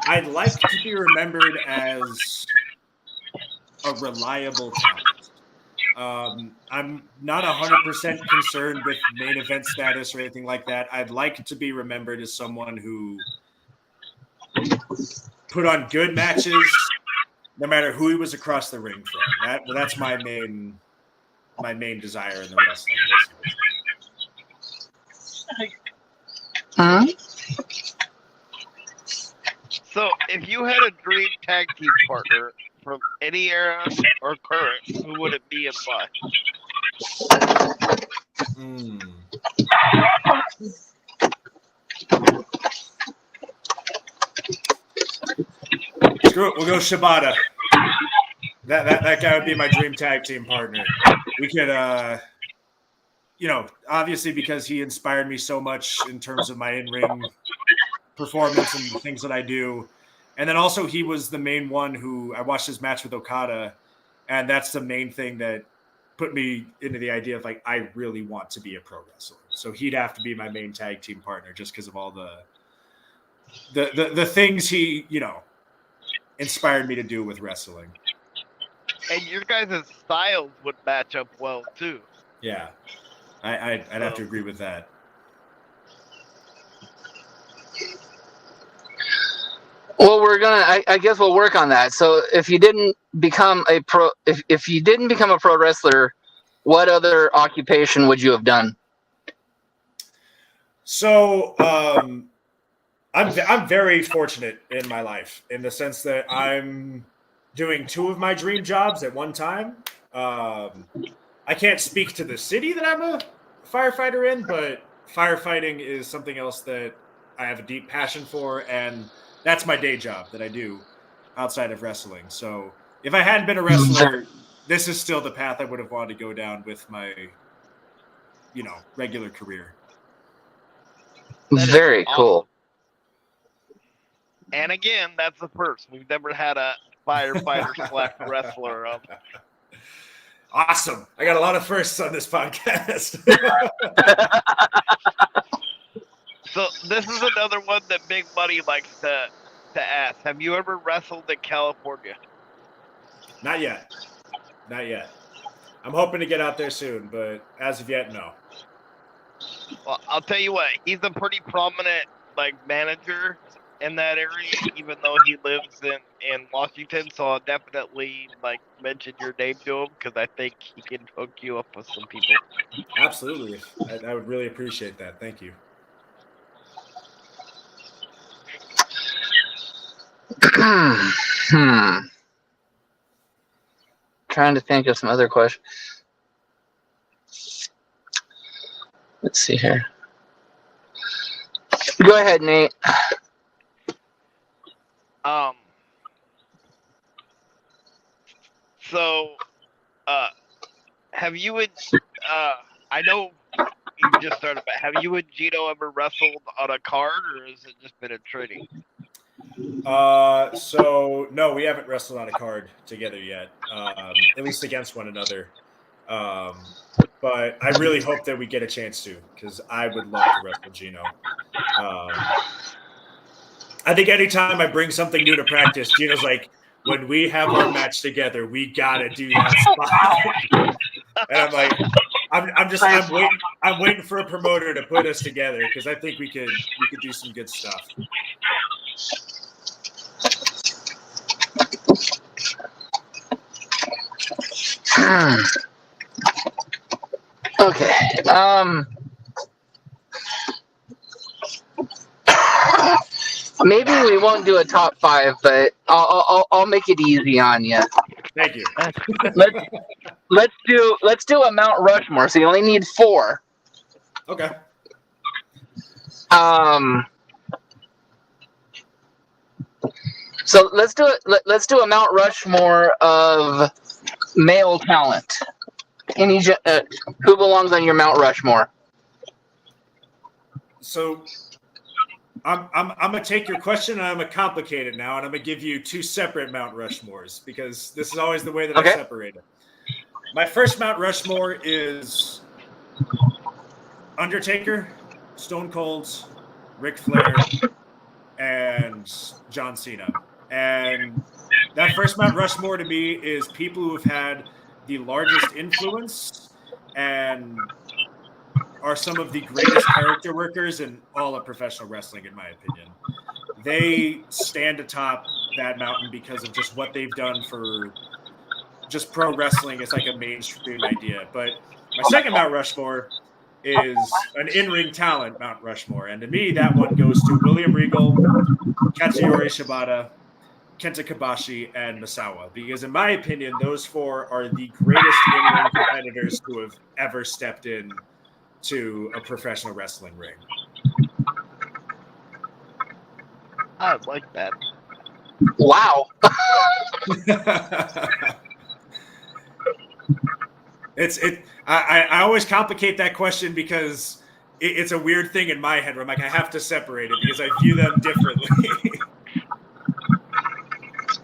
I'd like to be remembered as a reliable talent. I'm not 100% concerned with main event status or anything like that. I'd like to be remembered as someone who put on good matches, no matter who he was across the ring from. That's my main desire in the wrestling business. Huh? So, if you had a dream tag team partner from any era or current, who would it be and why? Screw it, we'll go Shibata. That guy would be my dream tag team partner. We could, obviously because he inspired me so much in terms of my in-ring performance and the things that I do. And then also he was the main one who I watched his match with Okada, and that's the main thing that put me into the idea of like, I really want to be a pro wrestler. So he'd have to be my main tag team partner just because of all the things he, inspired me to do with wrestling. And your guys' styles would match up well too. Yeah, I'd have to agree with that. Well, I guess we'll work on that. So if you didn't become a pro, if you didn't become a pro wrestler, what other occupation would you have done? So I'm very fortunate in my life in the sense that I'm doing 2 of my dream jobs at one time. I can't speak to the city that I'm a firefighter in, but firefighting is something else that I have a deep passion for, and that's my day job that I do outside of wrestling. So if I hadn't been a wrestler, this is still the path I would have wanted to go down with my, regular career. Very cool. And again, that's the first. We've never had a firefighter / wrestler. Awesome. I got a lot of firsts on this podcast. So this is another one that Big Buddy likes to ask. Have you ever wrestled in California? Not yet. I'm hoping to get out there soon, but as of yet, no. Well, I'll tell you what. He's a pretty prominent manager in that area, even though he lives in Washington. So I'll definitely mention your name to him because I think he can hook you up with some people. Absolutely. I would really appreciate that. Thank you. Trying to think of some other questions. Let's see here. Go ahead, Nate. So, have you I know you just started, but have you and Gino ever wrestled on a card, or has it just been a training? So no, we haven't wrestled on a card together yet, at least against one another. But I really hope that we get a chance to, because I would love to wrestle Gino. I think anytime I bring something new to practice, Gino's like, when we have our match together, we gotta do that spot. And I'm like, I'm waiting for a promoter to put us together, because I think we could do some good stuff. Okay. Maybe we won't do a top 5, but I'll make it easy on you. Thank you. Let's do a Mount Rushmore. So you only need 4. Okay. So let's do a Mount Rushmore of male talent. Who belongs on your Mount Rushmore? So I'm gonna take your question and I'm gonna complicate it now, and I'm gonna give you 2 separate Mount Rushmores, because this is always the way that I separate it. My first Mount Rushmore is Undertaker, Stone Cold, Ric Flair, and John Cena. And that first Mount Rushmore to me is people who have had the largest influence and are some of the greatest character workers in all of professional wrestling, in my opinion. They stand atop that mountain because of just what they've done for just pro wrestling as like a mainstream idea. But my second Mount Rushmore is an in-ring talent Mount Rushmore. And to me, that one goes to William Regal, Katsuyori Shibata, Kenta Kobashi, and Misawa. Because in my opinion, those four are the greatest in-ring competitors who have ever stepped in to a professional wrestling ring. I like that. Wow. I always complicate that question because it's a weird thing in my head where I'm like, I have to separate it because I view them differently.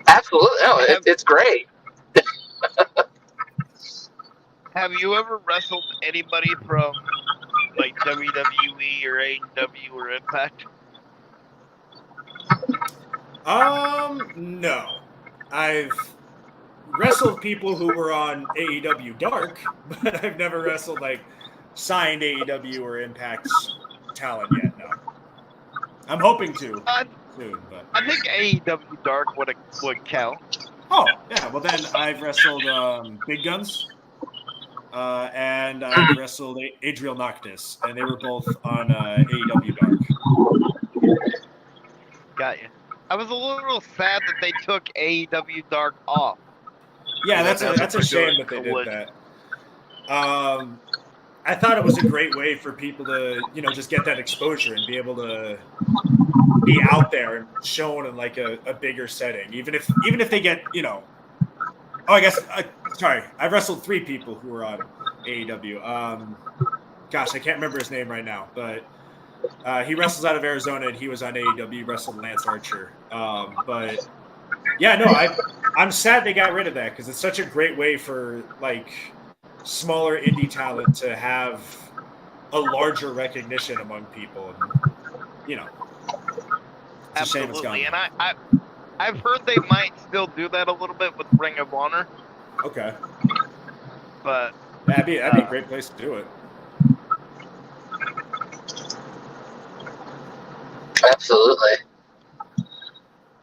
Absolutely. No, it's great. Have you ever wrestled anybody from like WWE or AEW or Impact? No. I've wrestled people who were on AEW Dark, but I've never wrestled like signed AEW or Impact talent yet. No. I'm hoping to soon, but I think AEW Dark would count. Oh, yeah. Well, then I've wrestled Big Guns, and I've wrestled Adriel Noctis, and they were both on AEW Dark. Got you. I was a little sad that they took AEW Dark off. Yeah, that's a shame that they did that. I thought it was a great way for people to, just get that exposure and be able to be out there and shown in like a bigger setting, even if they get, I've wrestled 3 people who were on AEW. Gosh, I can't remember his name right now, but he wrestles out of Arizona and he was on AEW, wrestled Lance Archer. But yeah, no, I'm sad they got rid of that because it's such a great way for like smaller indie talent to have a larger recognition among people. And, it's a shame it's gone. Absolutely, and I've heard they might still do that a little bit with Ring of Honor. Okay, but that'd be a great place to do it. Absolutely.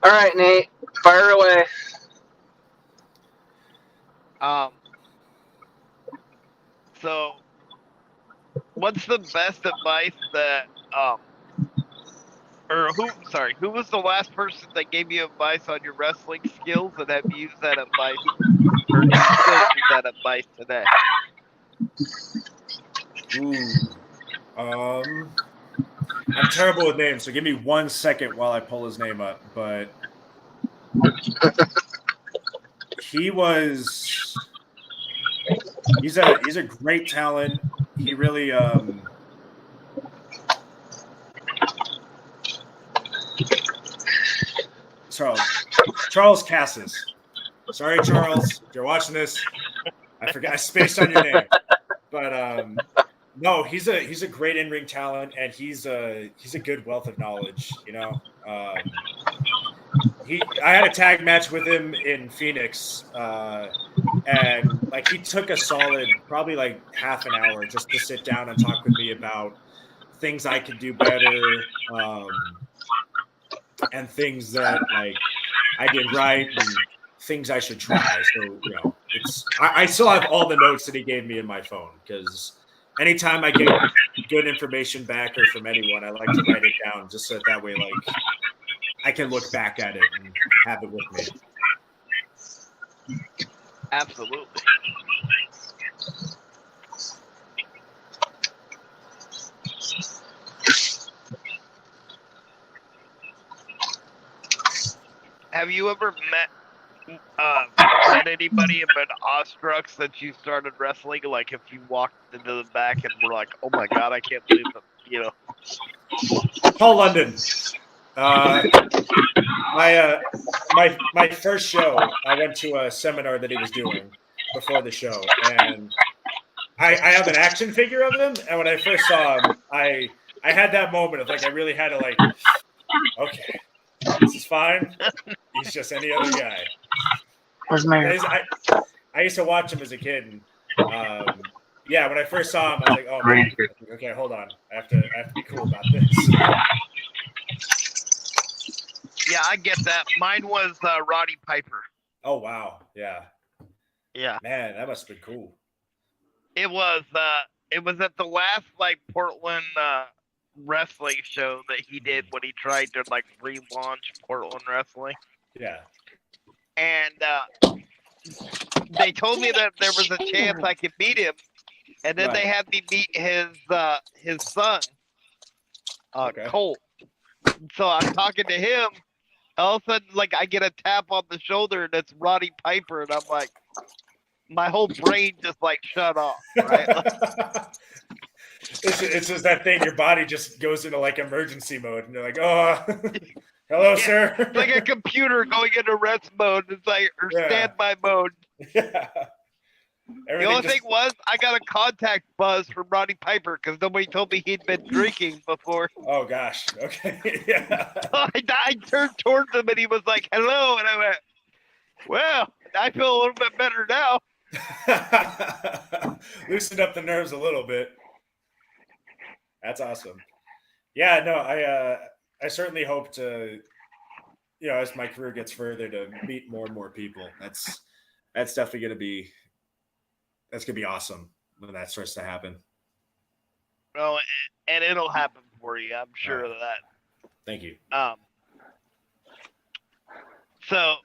All right, Nate, fire away. So, what's the best advice that who was the last person that gave you advice on your wrestling skills, and have you used that advice, or do you still use that advice today? I'm terrible with names, so give me 1 second while I pull his name up. But he's a great talent. He really Charles Cassis. Sorry, Charles, if you're watching this, I forgot I spaced on your name. But no, he's a great in-ring talent, and he's a good wealth of knowledge. I had a tag match with him in Phoenix, and like he took a solid probably like half an hour just to sit down and talk with me about things I could do better, and things that like I did right and things I should try. So I still have all the notes that he gave me in my phone, because anytime I get good information back or from anyone, I like to write it down just so that way, like, I can look back at it and have it with me. Absolutely. Have you ever met anybody and been awestruck since you started wrestling? Like if you walked into the back and were like, "Oh my god, I can't believe it," Paul London. My first show, I went to a seminar that he was doing before the show, and I have an action figure of him. And when I first saw him, I had that moment of like I really had to like Okay, this is fine. He's just any other guy. Where's my I used to watch him as a kid, and yeah, when I first saw him, I was like, oh man, okay, hold on, I have to be cool about this. Yeah, I get that. Mine was Roddy Piper. Oh wow, yeah, Yeah, man, that must have been cool. it was at the last like Portland wrestling show that he did when he tried to like relaunch Portland wrestling. Yeah. And they told me that there was a chance I could meet him, and then they had me meet his son, Colt. So I'm talking to him. All of a sudden, like I get a tap on the shoulder, and it's Roddy Piper, and I'm like, my whole brain just like shut off. Right? It's just that thing. Your body just goes into like emergency mode, and you're like, oh. Hello, sir. It's like a computer going into rest mode. It's like or standby mode. Yeah. The only thing was I got a contact buzz from Roddy Piper because nobody told me he'd been drinking before. Oh gosh. Okay. Yeah. So I turned towards him and he was like, "Hello," and I went, "Well, I feel a little bit better now." Loosened up the nerves a little bit. That's awesome. Yeah. No. I certainly hope to, as my career gets further, to meet more and more people. That's definitely going to be awesome when that starts to happen. Well, and it'll happen for you. I'm sure of that. Thank you. So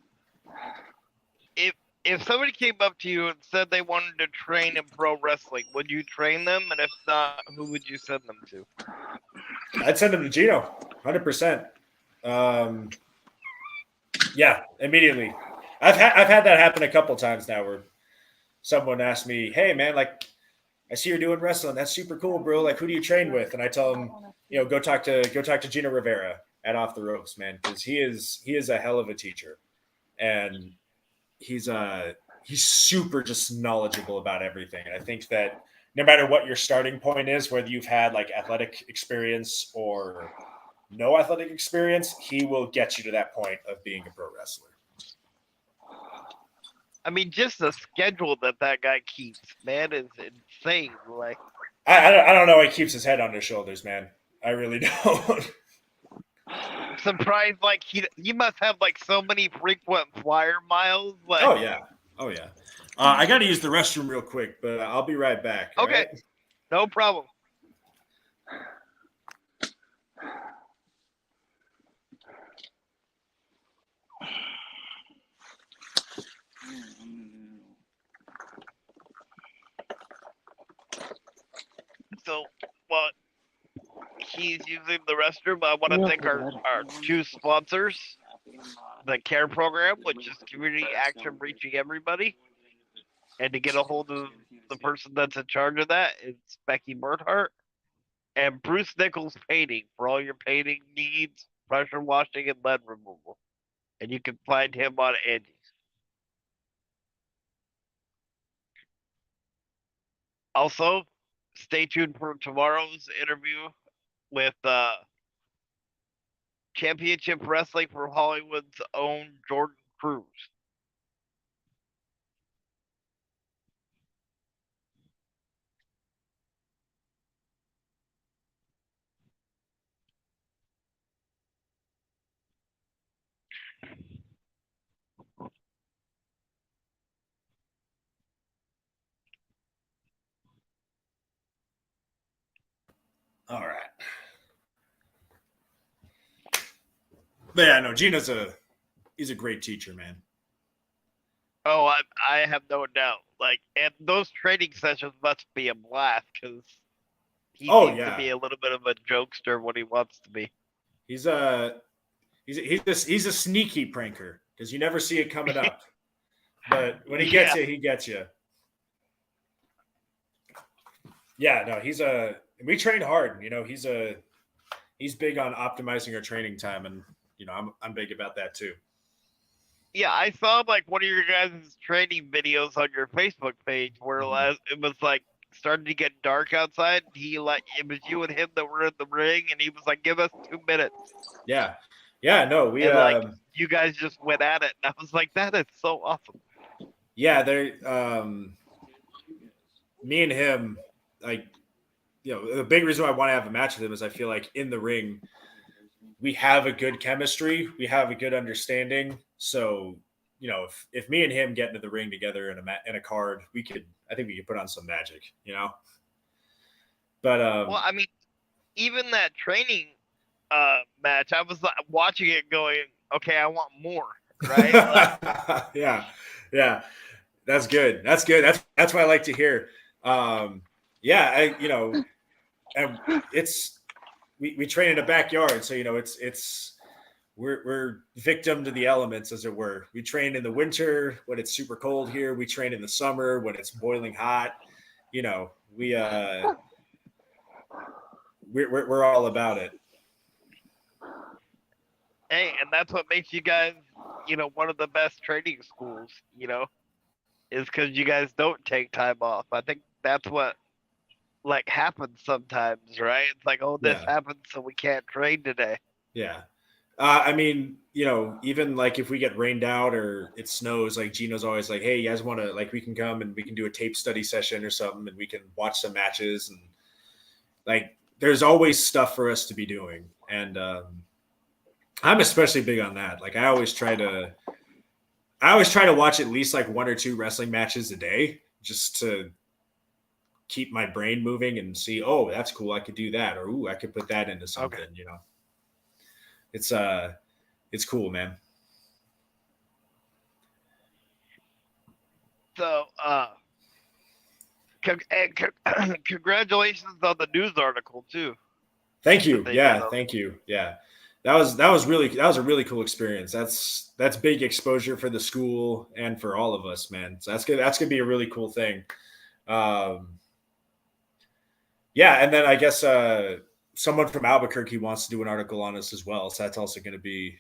if somebody came up to you and said they wanted to train in pro wrestling, would you train them? And if not, who would you send them to? I'd send them to Gino, 100%. Yeah, immediately. I've had that happen a couple times now, where someone asked me, "Hey, man, like, I see you're doing wrestling. That's super cool, bro. Like, who do you train with?" And I tell them, go talk to Gino Rivera at Off the Ropes, man, because he is a hell of a teacher, and he's super just knowledgeable about everything. And I think that no matter what your starting point is, whether you've had like athletic experience or no athletic experience, he will get you to that point of being a pro wrestler. I mean, just the schedule that guy keeps, man, is insane. Like, I don't know. He keeps his head on his shoulders, man. I really don't. I'm surprised. Like, he must have like so many frequent flyer miles. Like, oh yeah. I got to use the restroom real quick, but I'll be right back. Okay, right? No problem. So, well, he's using the restroom. I want to thank our two sponsors, the CARE program, which is community action reaching everybody. And to get a hold of the person that's in charge of that, it's Becky Bernhardt. And Bruce Nichols Painting for all your painting needs, pressure washing, and lead removal. And you can find him on Angie's. Also, stay tuned for tomorrow's interview with Championship Wrestling for Hollywood's own Jordan Cruz. All right. But yeah, no, Gino's he's a great teacher, man. Oh, I have no doubt. Like, and those training sessions must be a blast because he seems to be a little bit of a jokester when he wants to be. He's a sneaky pranker because you never see it coming up, but when he gets you, he gets you. Yeah, no, we train hard. He's big on optimizing our training time, and I'm big about that too. Yeah, I saw like one of your guys' training videos on your Facebook page where it was like started to get dark outside, it was you and him that were in the ring, and he was like, "Give us 2 minutes," Yeah. Yeah. No, we and like you guys just went at it, and I was like, "That is so awesome." yeah, they're me and him, like, the big reason why I want to have a match with him is I feel like in the ring we have a good chemistry, we have a good understanding. So, if me and him get into the ring together in a card, I think we could put on some magic, But Well, I mean, even that training match, I was like, watching it, going, "Okay, I want more." Right? Like, yeah, yeah, that's good. That's good. That's what I like to hear. Yeah, and we train in a backyard, so we're victim to the elements, as it were. We train in the winter when it's super cold here. We train in the summer when it's boiling hot. We're all about it. hey, and that's what makes you guys, one of the best training schools. Is because you guys don't take time off. I think that's what like happens sometimes, right? It's like, oh, this Yeah. happened, so we can't train today. Yeah. I mean, even like if we get rained out or it snows, like Gino's always like, "Hey, you guys want to, like, we can come and we can do a tape study session or something, and we can watch some matches." And like, there's always stuff for us to be doing. And I'm especially big on that. Like, I always try to watch at least like 1 or 2 wrestling matches a day, just to keep my brain moving and see, oh, that's cool, I could do that, or ooh, I could put that into something. Okay. It's cool, man. So, congratulations on the news article too. Thank you. that they did Yeah, on- thank you. Yeah. That was a really cool experience. That's big exposure for the school and for all of us, man. So that's good. That's gonna be a really cool thing. Yeah, and then I guess someone from Albuquerque wants to do an article on us as well. So that's gonna be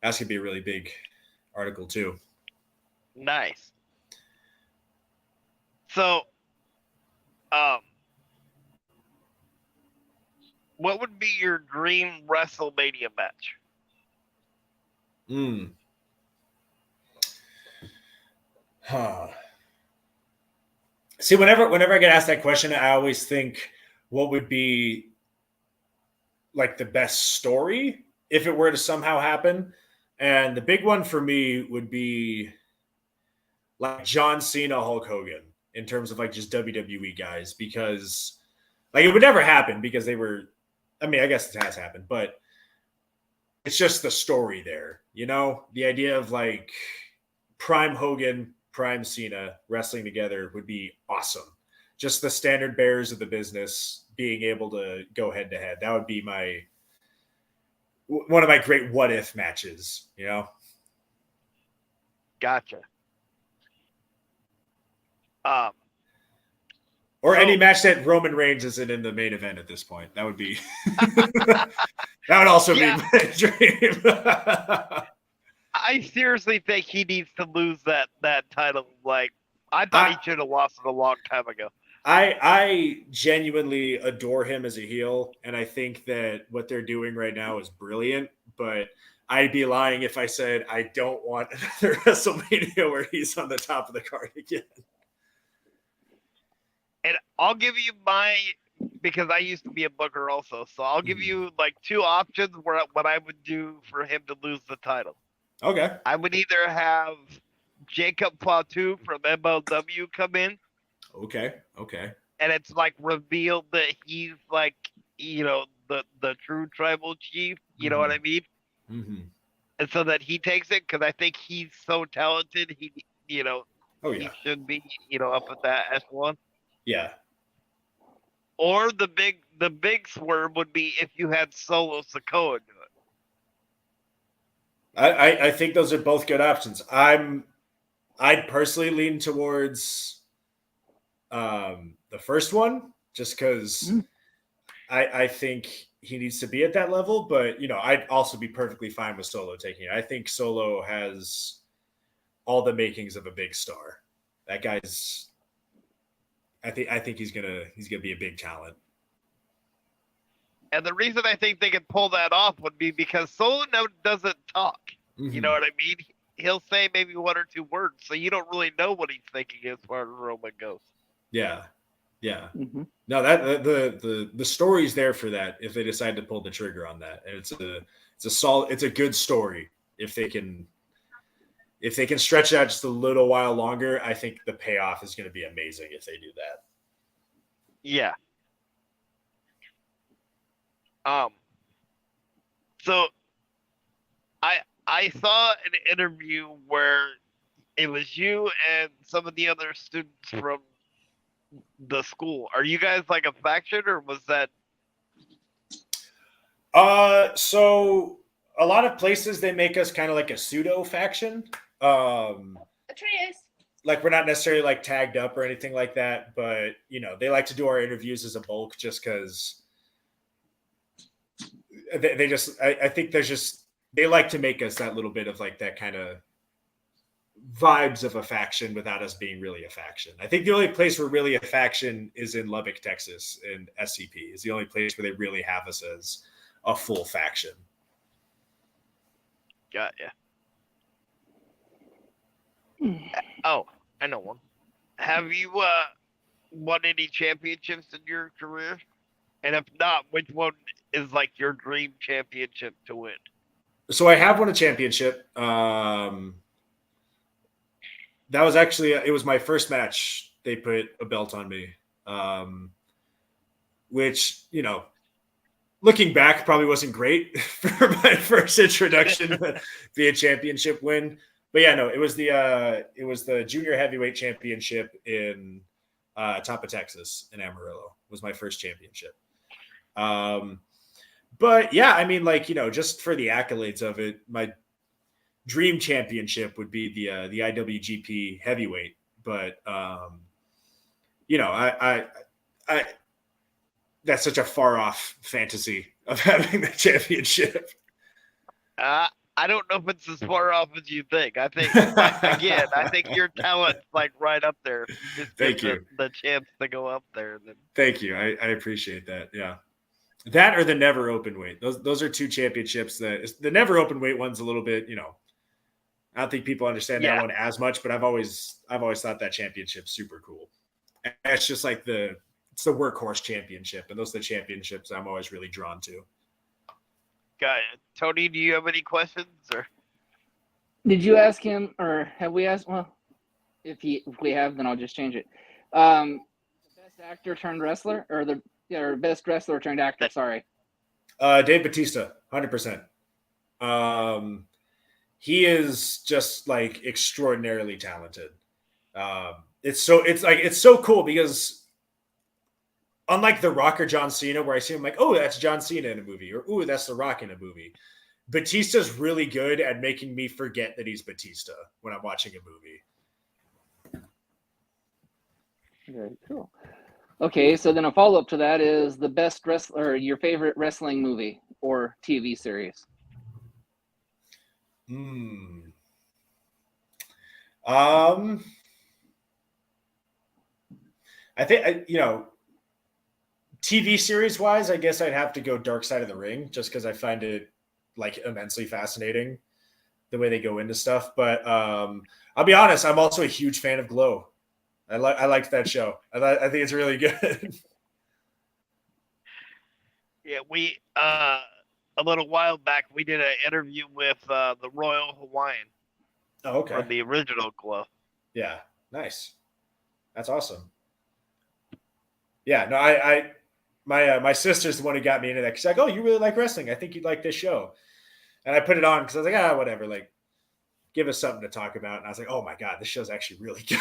a really big article too. Nice. So, um, what would be your dream WrestleMania match? Huh. See, whenever I get asked that question, I always think, what would be like the best story if it were to somehow happen? And the big one for me would be like John Cena, Hulk Hogan, in terms of like just WWE guys, because like it would never happen because they were, I mean, I guess it has happened, but it's just the story there, the idea of like prime Hogan, prime Cena wrestling together would be awesome. Just the standard bearers of the business being able to go head to head. That would be one of my great what if matches, Gotcha. Or any match that Roman Reigns isn't in the main event at this point. That would be that would also be my dream. I seriously think he needs to lose that title. Like, I thought he should have lost it a long time ago. I genuinely adore him as a heel, and I think that what they're doing right now is brilliant. But I'd be lying if I said I don't want another WrestleMania where he's on the top of the card again. And I'll give you because I used to be a booker also, so I'll give you like 2 options what I would do for him to lose the title. Okay. I would either have Jacob Fatu from MLW come in. Okay. And it's like revealed that he's like, the true tribal chief. You know what I mean? Mm-hmm. And so that he takes it, because I think he's so talented. He should be, up at that echelon. Yeah. Or the big swerve would be if you had Solo Sikoa do it. I think those are both good options. I'd personally lean towards the first one, just because I think he needs to be at that level. But I'd also be perfectly fine with Solo taking it. I think Solo has all the makings of a big star. That guy's I think he's gonna be a big talent. And the reason I think they could pull that off would be because Solo doesn't talk. Mm-hmm. You know what I mean? He'll say maybe one or two words, so you don't really know what he's thinking as far as Roman goes. Yeah. Mm-hmm. No, that the story's there for that if they decide to pull the trigger on that. And it's a good story if they can stretch it out just a little while longer. I think the payoff is going to be amazing if they do that. Yeah. So I saw an interview where it was you and some of the other students from the school. Are you guys like a faction, or was that? So a lot of places they make us kind of like a pseudo faction. Atreus. Like we're not necessarily like tagged up or anything like that, but they like to do our interviews as a bulk just because they just I think they like to make us that little bit of like that kind of vibes of a faction without us being really a faction. I think the only place we're really a faction is in Lubbock, Texas, and SCP is the only place where they really have us as a full faction. Got ya. Oh, I know one. Have you won any championships in your career? And if not, which one is like your dream championship to win? So I have won a championship. That was actually it was my first match. They put a belt on me, which looking back probably wasn't great for my first introduction to be a championship win. But yeah, no, it was the junior heavyweight championship in Tampa, Texas, in Amarillo. Was my first championship. But yeah, I mean, like just for the accolades of it, my dream championship would be the IWGP heavyweight. But I that's such a far off fantasy of having the championship. I don't know if it's as far off as you think. I think I think your talent's like right up there. Just Thank you. The chance to go up there. Then. Thank you. I appreciate that. Yeah. That or the never open weight. Those are two championships that the never open weight one's a little bit, I don't think people understand that one as much, but I've always thought that championship's super cool. And it's just like it's the workhorse championship, and those are the championships I'm always really drawn to. Got it. Tony, do you have any questions or? Did you ask him, or have we asked? Well, if we have, then I'll just change it. The best actor turned wrestler, or best wrestler turned actor. Sorry. Dave Bautista, 100%. He is just like extraordinarily talented. It's so cool because unlike The Rock or John Cena, where I see him like, oh, that's John Cena in a movie, or ooh, that's The Rock in a movie. Batista's really good at making me forget that he's Batista when I'm watching a movie. Very cool. Okay, so then a follow-up to that is the best wrestler, your favorite wrestling movie or TV series. I think TV series wise, I guess I'd have to go Dark Side of the Ring, just because I find it like immensely fascinating the way they go into stuff. But I'll be honest, I'm also a huge fan of Glow. I liked that show. I think it's really good. Yeah, we a little while back we did an interview with the Royal Hawaiian. Oh, okay. From the original Glow. Yeah, nice. That's awesome. Yeah, no, my sister's the one who got me into that. She's like, "Oh, you really like wrestling? I think you'd like this show." And I put it on because I was like, whatever. Like, give us something to talk about. And I was like, "Oh my god, this show's actually really good."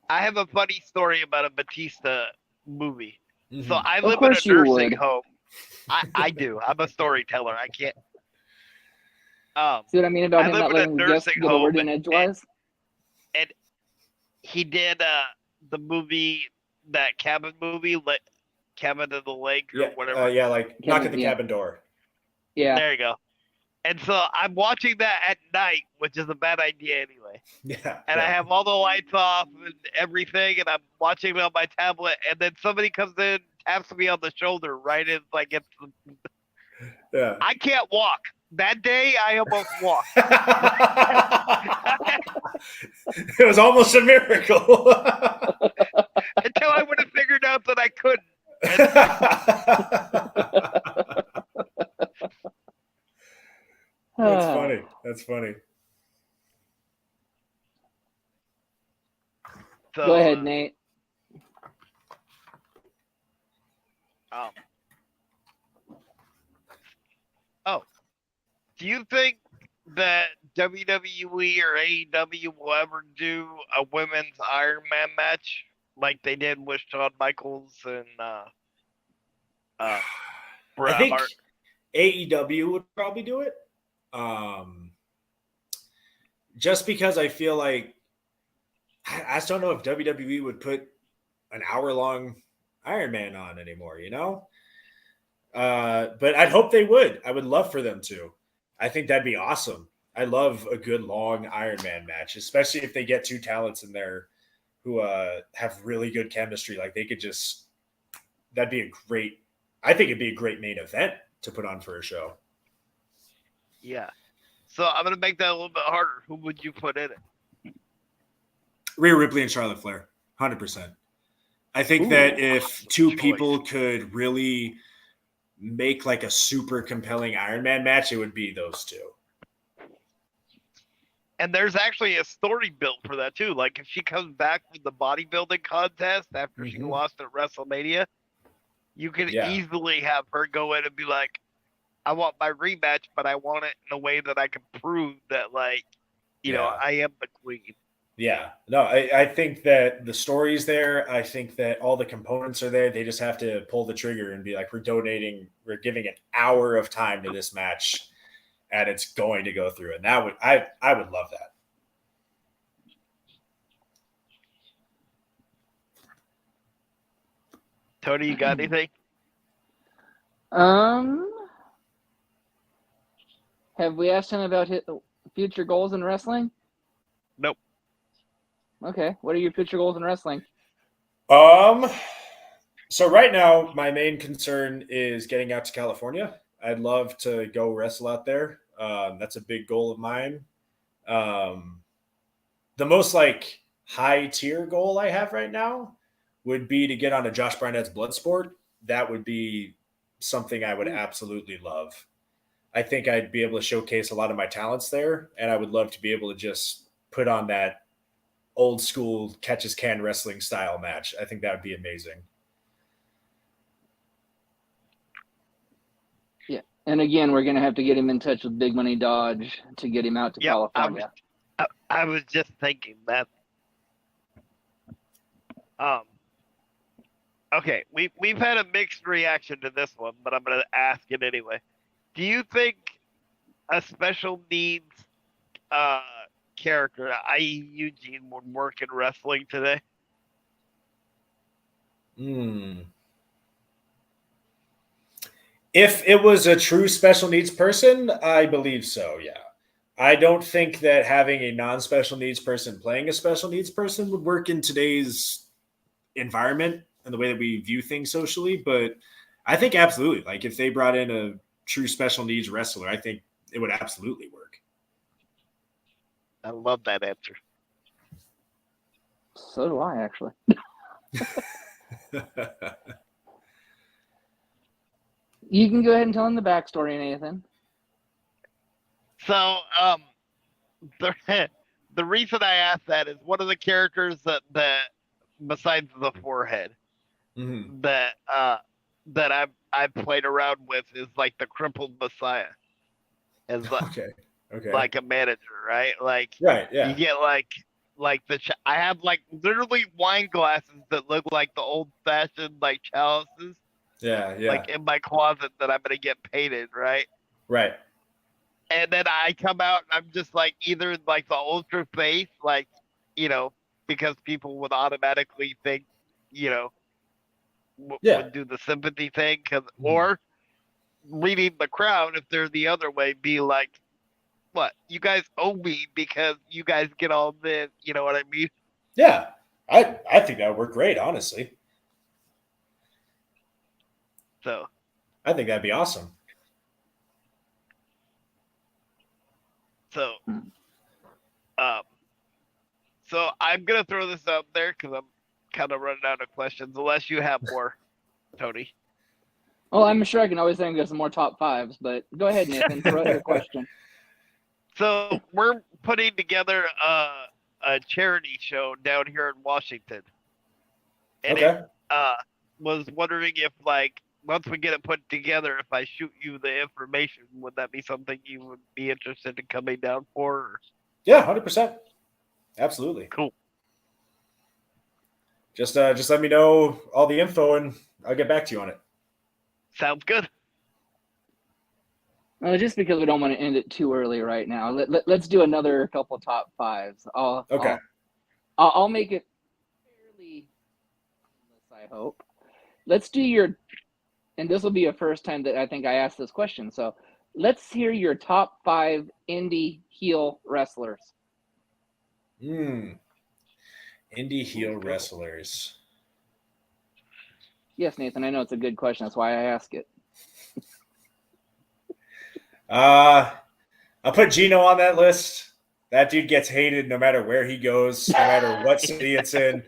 I have a funny story about a Batista movie. Mm-hmm. So I live in a nursing home. I do. I'm a storyteller. I can't. See what I mean about him not letting me guess get a word in edgewise? And he did the movie, that cabin movie, Cabin in the Lake or whatever. like Knock at the Cabin Door. Yeah. There you go. And so I'm watching that at night, which is a bad idea anyway. Yeah. And I have all the lights off and everything, and I'm watching it on my tablet. And then somebody comes in, taps me on the shoulder, right as like it's. Yeah. I can't walk. That day, I almost walked. It was almost a miracle. Until I would have figured out that I couldn't. That's funny. That's funny. So, Go ahead, Nate. Do you think that WWE or AEW will ever do a women's Iron Man match like they did with Shawn Michaels and I Bret think Hart? AEW would probably do it. Just because I feel like I just don't know if WWE would put an hour-long Iron Man on anymore, you know? But I'd hope they would. I would love for them to. I think that'd be awesome. I love a good long Iron Man match, especially if they get two talents in there who have really good chemistry. Like they could just, that'd be a great, I think it'd be a great main event to put on for a show. Yeah. So I'm going to make that a little bit harder. Who would you put in it? Rhea Ripley and Charlotte Flair, 100%. I think that if two people could really make like a super compelling Iron Man match, it would be those two. And there's actually a story built for that too. Like if she comes back from the bodybuilding contest after she lost at WrestleMania, you could easily have her go in and be like, I want my rematch, but I want it in a way that I can prove that, like, you know, I am the queen. Yeah. No, I think that the story's there. I think that all the components are there. They just have to pull the trigger and be like, we're giving an hour of time to this match, and it's going to go through. And that would, I would love that. Tony, you got anything? Have we asked him about his future goals in wrestling? Nope. Okay. What are your future goals in wrestling? So right now, my main concern is getting out to California. I'd love to go wrestle out there. That's a big goal of mine. The most like high tier goal I have right now would be to get on a Josh Barnett's Bloodsport. That would be something I would absolutely love. I think I'd be able to showcase a lot of my talents there, and I would love to be able to just put on that old school catch as can wrestling style match. I think that would be amazing. Yeah. And again, we're going to have to get him in touch with Big Money Dodge to get him out to California. I was just thinking that. Okay, we've had a mixed reaction to this one, but I'm going to ask it anyway. Do you think a special needs character, i.e. Eugene, would work in wrestling today? If it was a true special needs person, I believe so, yeah. I don't think that having a non-special needs person playing a special needs person would work in today's environment and the way that we view things socially, but I think absolutely. Like if they brought in a true special needs wrestler, I think it would absolutely work. I love that answer. So do I, actually. You can go ahead and tell him the backstory, Nathan. So, the reason I asked that is one of the characters that besides the forehead, that I've played around with is like the crippled Messiah, as okay, like a manager, right? Like, right, yeah. You get like I have like literally wine glasses that look like the old fashioned like chalices. Yeah. Like in my closet that I'm gonna get painted, right? Right. And then I come out and I'm just like either like the ultra faith, like, you know, because people would automatically think, you know, would do the sympathy thing, or reading the crowd, if they're the other way, be like, what? You guys owe me because you guys get all this, you know what I mean? Yeah, I think that would work great, honestly. So, I think that'd be awesome. so, so I'm gonna throw this out there because I'm kind of running out of questions. Unless you have more, Tony. Well, I'm sure I can always think of some more top fives, but go ahead, Nathan. Throw out your question. So we're putting together a charity show down here in Washington, and Okay. was wondering if, like, once we get it put together, if I shoot you the information, would that be something you would be interested in coming down for? Or? Yeah, 100%. Absolutely. Cool. Just let me know all the info and I'll get back to you on it. Sounds good. Just because we don't want to end it too early right now, let's do another couple top fives. Okay. I'll make it fairly painless, I hope. Let's do your, and this will be a first time that I think I asked this question. So let's hear your top 5 indie heel wrestlers. Indie heel wrestlers. Yes, Nathan, I know it's a good question. That's why I ask it. I'll put Gino on that list. That dude gets hated no matter where he goes, no matter what city it's in.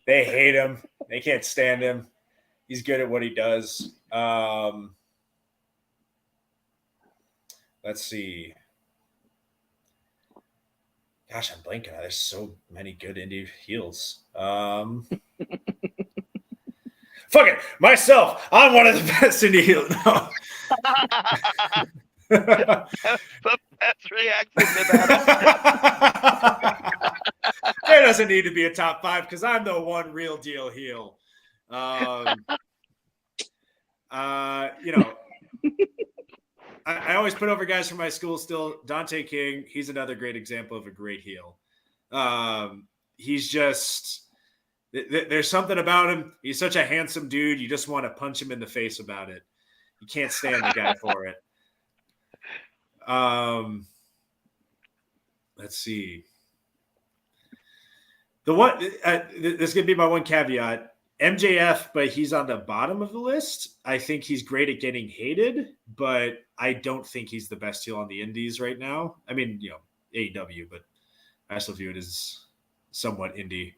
They hate him. They can't stand him. He's good at what he does. Let's see. Gosh, I'm blanking. There's so many good indie heels. Fuck it. Myself. I'm one of the best indie heels. No. That's the best reaction to that. There doesn't need to be a top 5 because I'm the one real deal heel. I always put over guys from my school still. Dante King, he's another great example of a great heel. He's just, there's something about him. He's such a handsome dude. You just want to punch him in the face about it. You can't stand the guy for it. Let's see. The one this is gonna be my one caveat. MJF, but he's on the bottom of the list. I think he's great at getting hated, but I don't think he's the best heel on the indies right now. I mean, AEW, but I still view it as somewhat indie.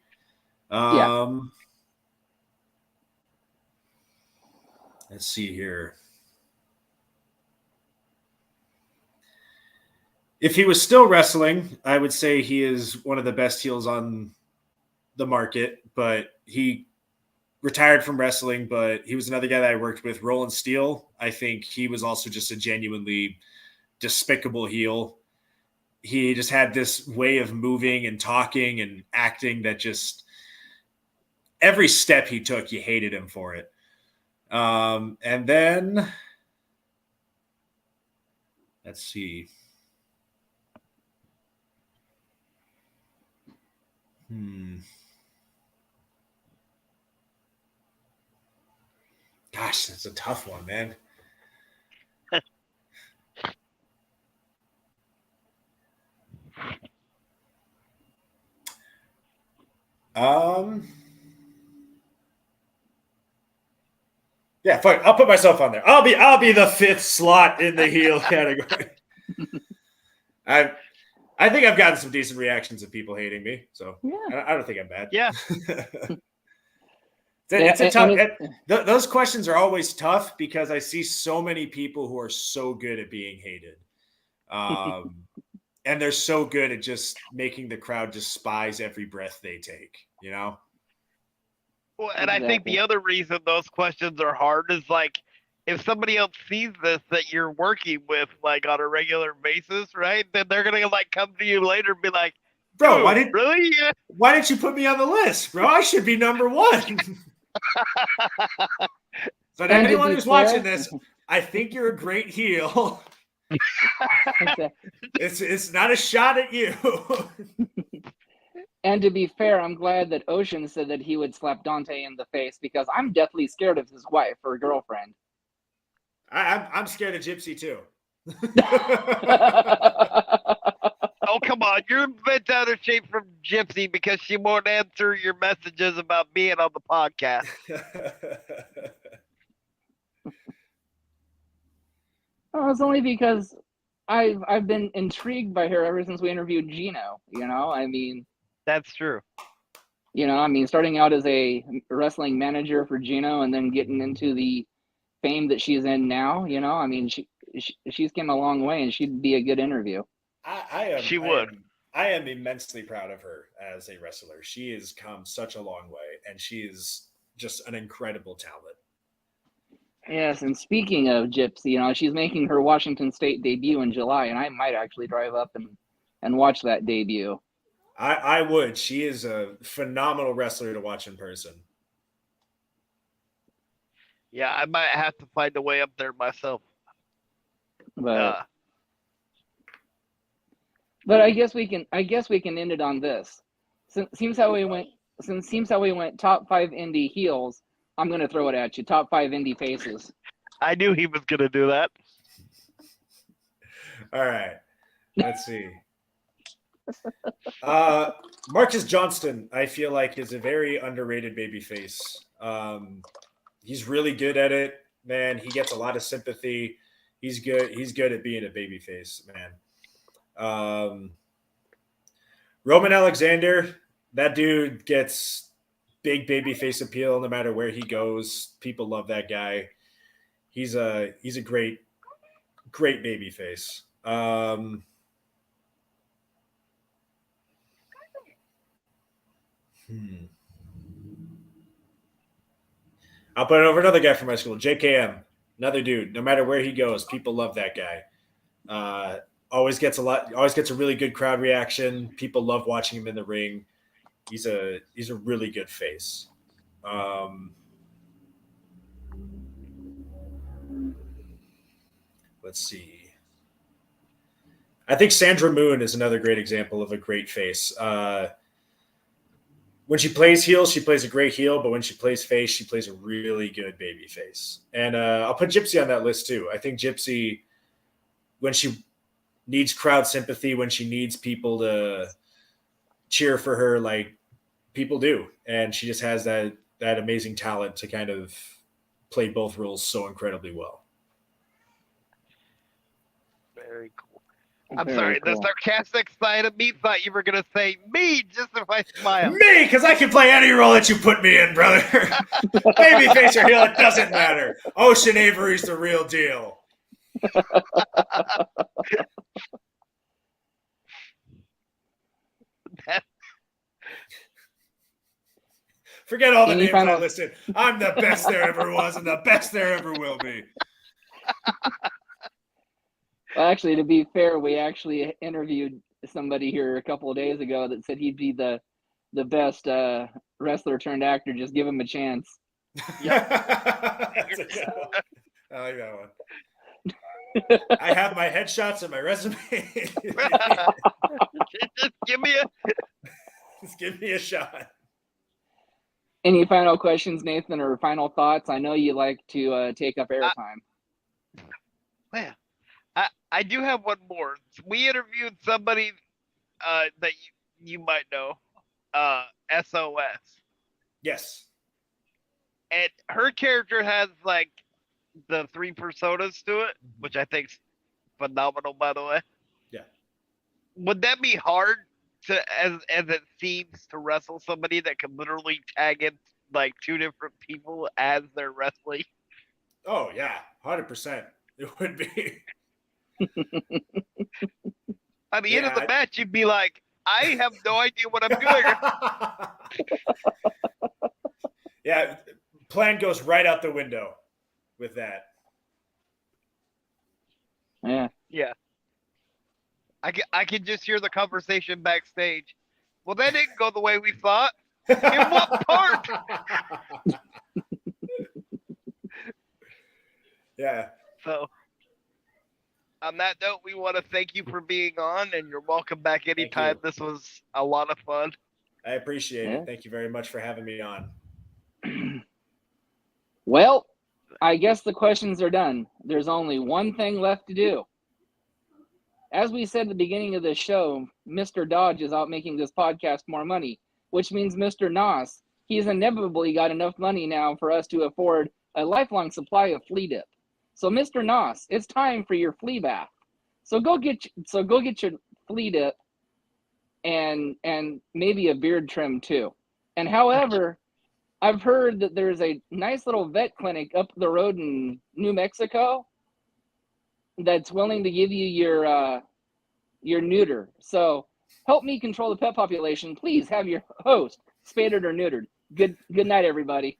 Let's see here. If he was still wrestling, I would say he is one of the best heels on the market, but he retired from wrestling, but he was another guy that I worked with, Roland Steele. I think he was also just a genuinely despicable heel. He just had this way of moving and talking and acting that just every step he took, you hated him for it. And then let's see. Gosh, that's a tough one, man. Yeah, fuck. I'll put myself on there. I'll be the 5th slot in the heel category. I think I've gotten some decent reactions of people hating me, so yeah. I don't think I'm bad. Yeah. It's a tough. Those questions are always tough because I see so many people who are so good at being hated, and they're so good at just making the crowd despise every breath they take. Well, and exactly. I think the other reason those questions are hard is like if somebody else sees this that you're working with like on a regular basis, right? Then they're gonna like come to you later and be like, "Bro, why didn't you put me on the list, bro? I should be number 1." So to anyone who's watching this, I think you're a great heel. It's not a shot at you. And to be fair, I'm glad that Ocean said that he would slap Dante in the face because I'm deathly scared of his wife or girlfriend. I'm scared of Gypsy too. Oh, come on. You're bent out of shape from Gypsy because she won't answer your messages about being on the podcast. Oh, it's only because I've been intrigued by her ever since we interviewed Gino. I mean, That's true. starting out as a wrestling manager for Gino and then getting into the fame that she's in now. I mean, she's came a long way, and she'd be a good interview. She would. I am immensely proud of her as a wrestler. She has come such a long way, and she is just an incredible talent. Yes, and speaking of Gypsy, she's making her Washington State debut in July, and I might actually drive up and watch that debut. I would. She is a phenomenal wrestler to watch in person. Yeah, I might have to find a way up there myself. But I guess we can end it on this. Since seems how we went top 5 indie heels, I'm going to throw it at you. Top 5 indie faces. I knew he was going to do that. All right. Let's see. Marcus Johnston, I feel like, is a very underrated babyface. He's really good at it, man. He gets a lot of sympathy. He's good. He's good at being a babyface, man. Roman Alexander, that dude gets big babyface appeal no matter where he goes. People love that guy. He's a great babyface. I'll put it over another guy from my school, JKM. Another dude. No matter where he goes, people love that guy. Always gets a really good crowd reaction. People love watching him in the ring. He's a really good face. Let's see. I think Sandra Moon is another great example of a great face. When she plays heel, she plays a great heel, but when she plays face, she plays a really good baby face. And I'll put Gypsy on that list too. I think Gypsy, when she needs crowd sympathy, when she needs people to cheer for her, like people do, and she just has that amazing talent to kind of play both roles so incredibly well. Very cool. I'm sorry, the sarcastic side of me thought you were going to say me just if I smiled. Me, because I can play any role that you put me in, brother. Babyface or heel, it doesn't matter. Ocean Avery's the real deal. Forget all the names I listed. I'm the best there ever was and the best there ever will be. Well, actually, to be fair, we actually interviewed somebody here a couple of days ago that said he'd be the best wrestler turned actor. Just give him a chance. Yep. That's a good one. I like that one. I have my headshots and my resume. Just give me a shot. Any final questions, Nathan, or final thoughts? I know you like to take up airtime. Well, I do have one more. We interviewed somebody that you might know, SOS. Yes. And her character has like the 3 personas to it, which I think's phenomenal, by the way. Yeah. Would that be hard as it seems to wrestle somebody that can literally tag in like 2 different people as they're wrestling? Oh yeah, 100%. It would be. At the end of the match, you'd be like, I have no idea what I'm doing. Yeah, plan goes right out the window with that. Yeah. Yeah. I can just hear the conversation backstage. Well, that didn't go the way we thought. In what part? Yeah. So, on that note, we want to thank you for being on, and you're welcome back anytime. This was a lot of fun. I appreciate it. Thank you very much for having me on. Well, I guess the questions are done. There's only one thing left to do. As we said at the beginning of this show, Mr. Dodge is out making this podcast more money, which means Mr. Noss, he's inevitably got enough money now for us to afford a lifelong supply of flea dip. So, Mr. Noss, it's time for your flea bath. So go get your flea dip and maybe a beard trim too. And however, I've heard that there's a nice little vet clinic up the road in New Mexico that's willing to give you your neuter. So help me control the pet population. Please have your host spaded or neutered. Good night, everybody.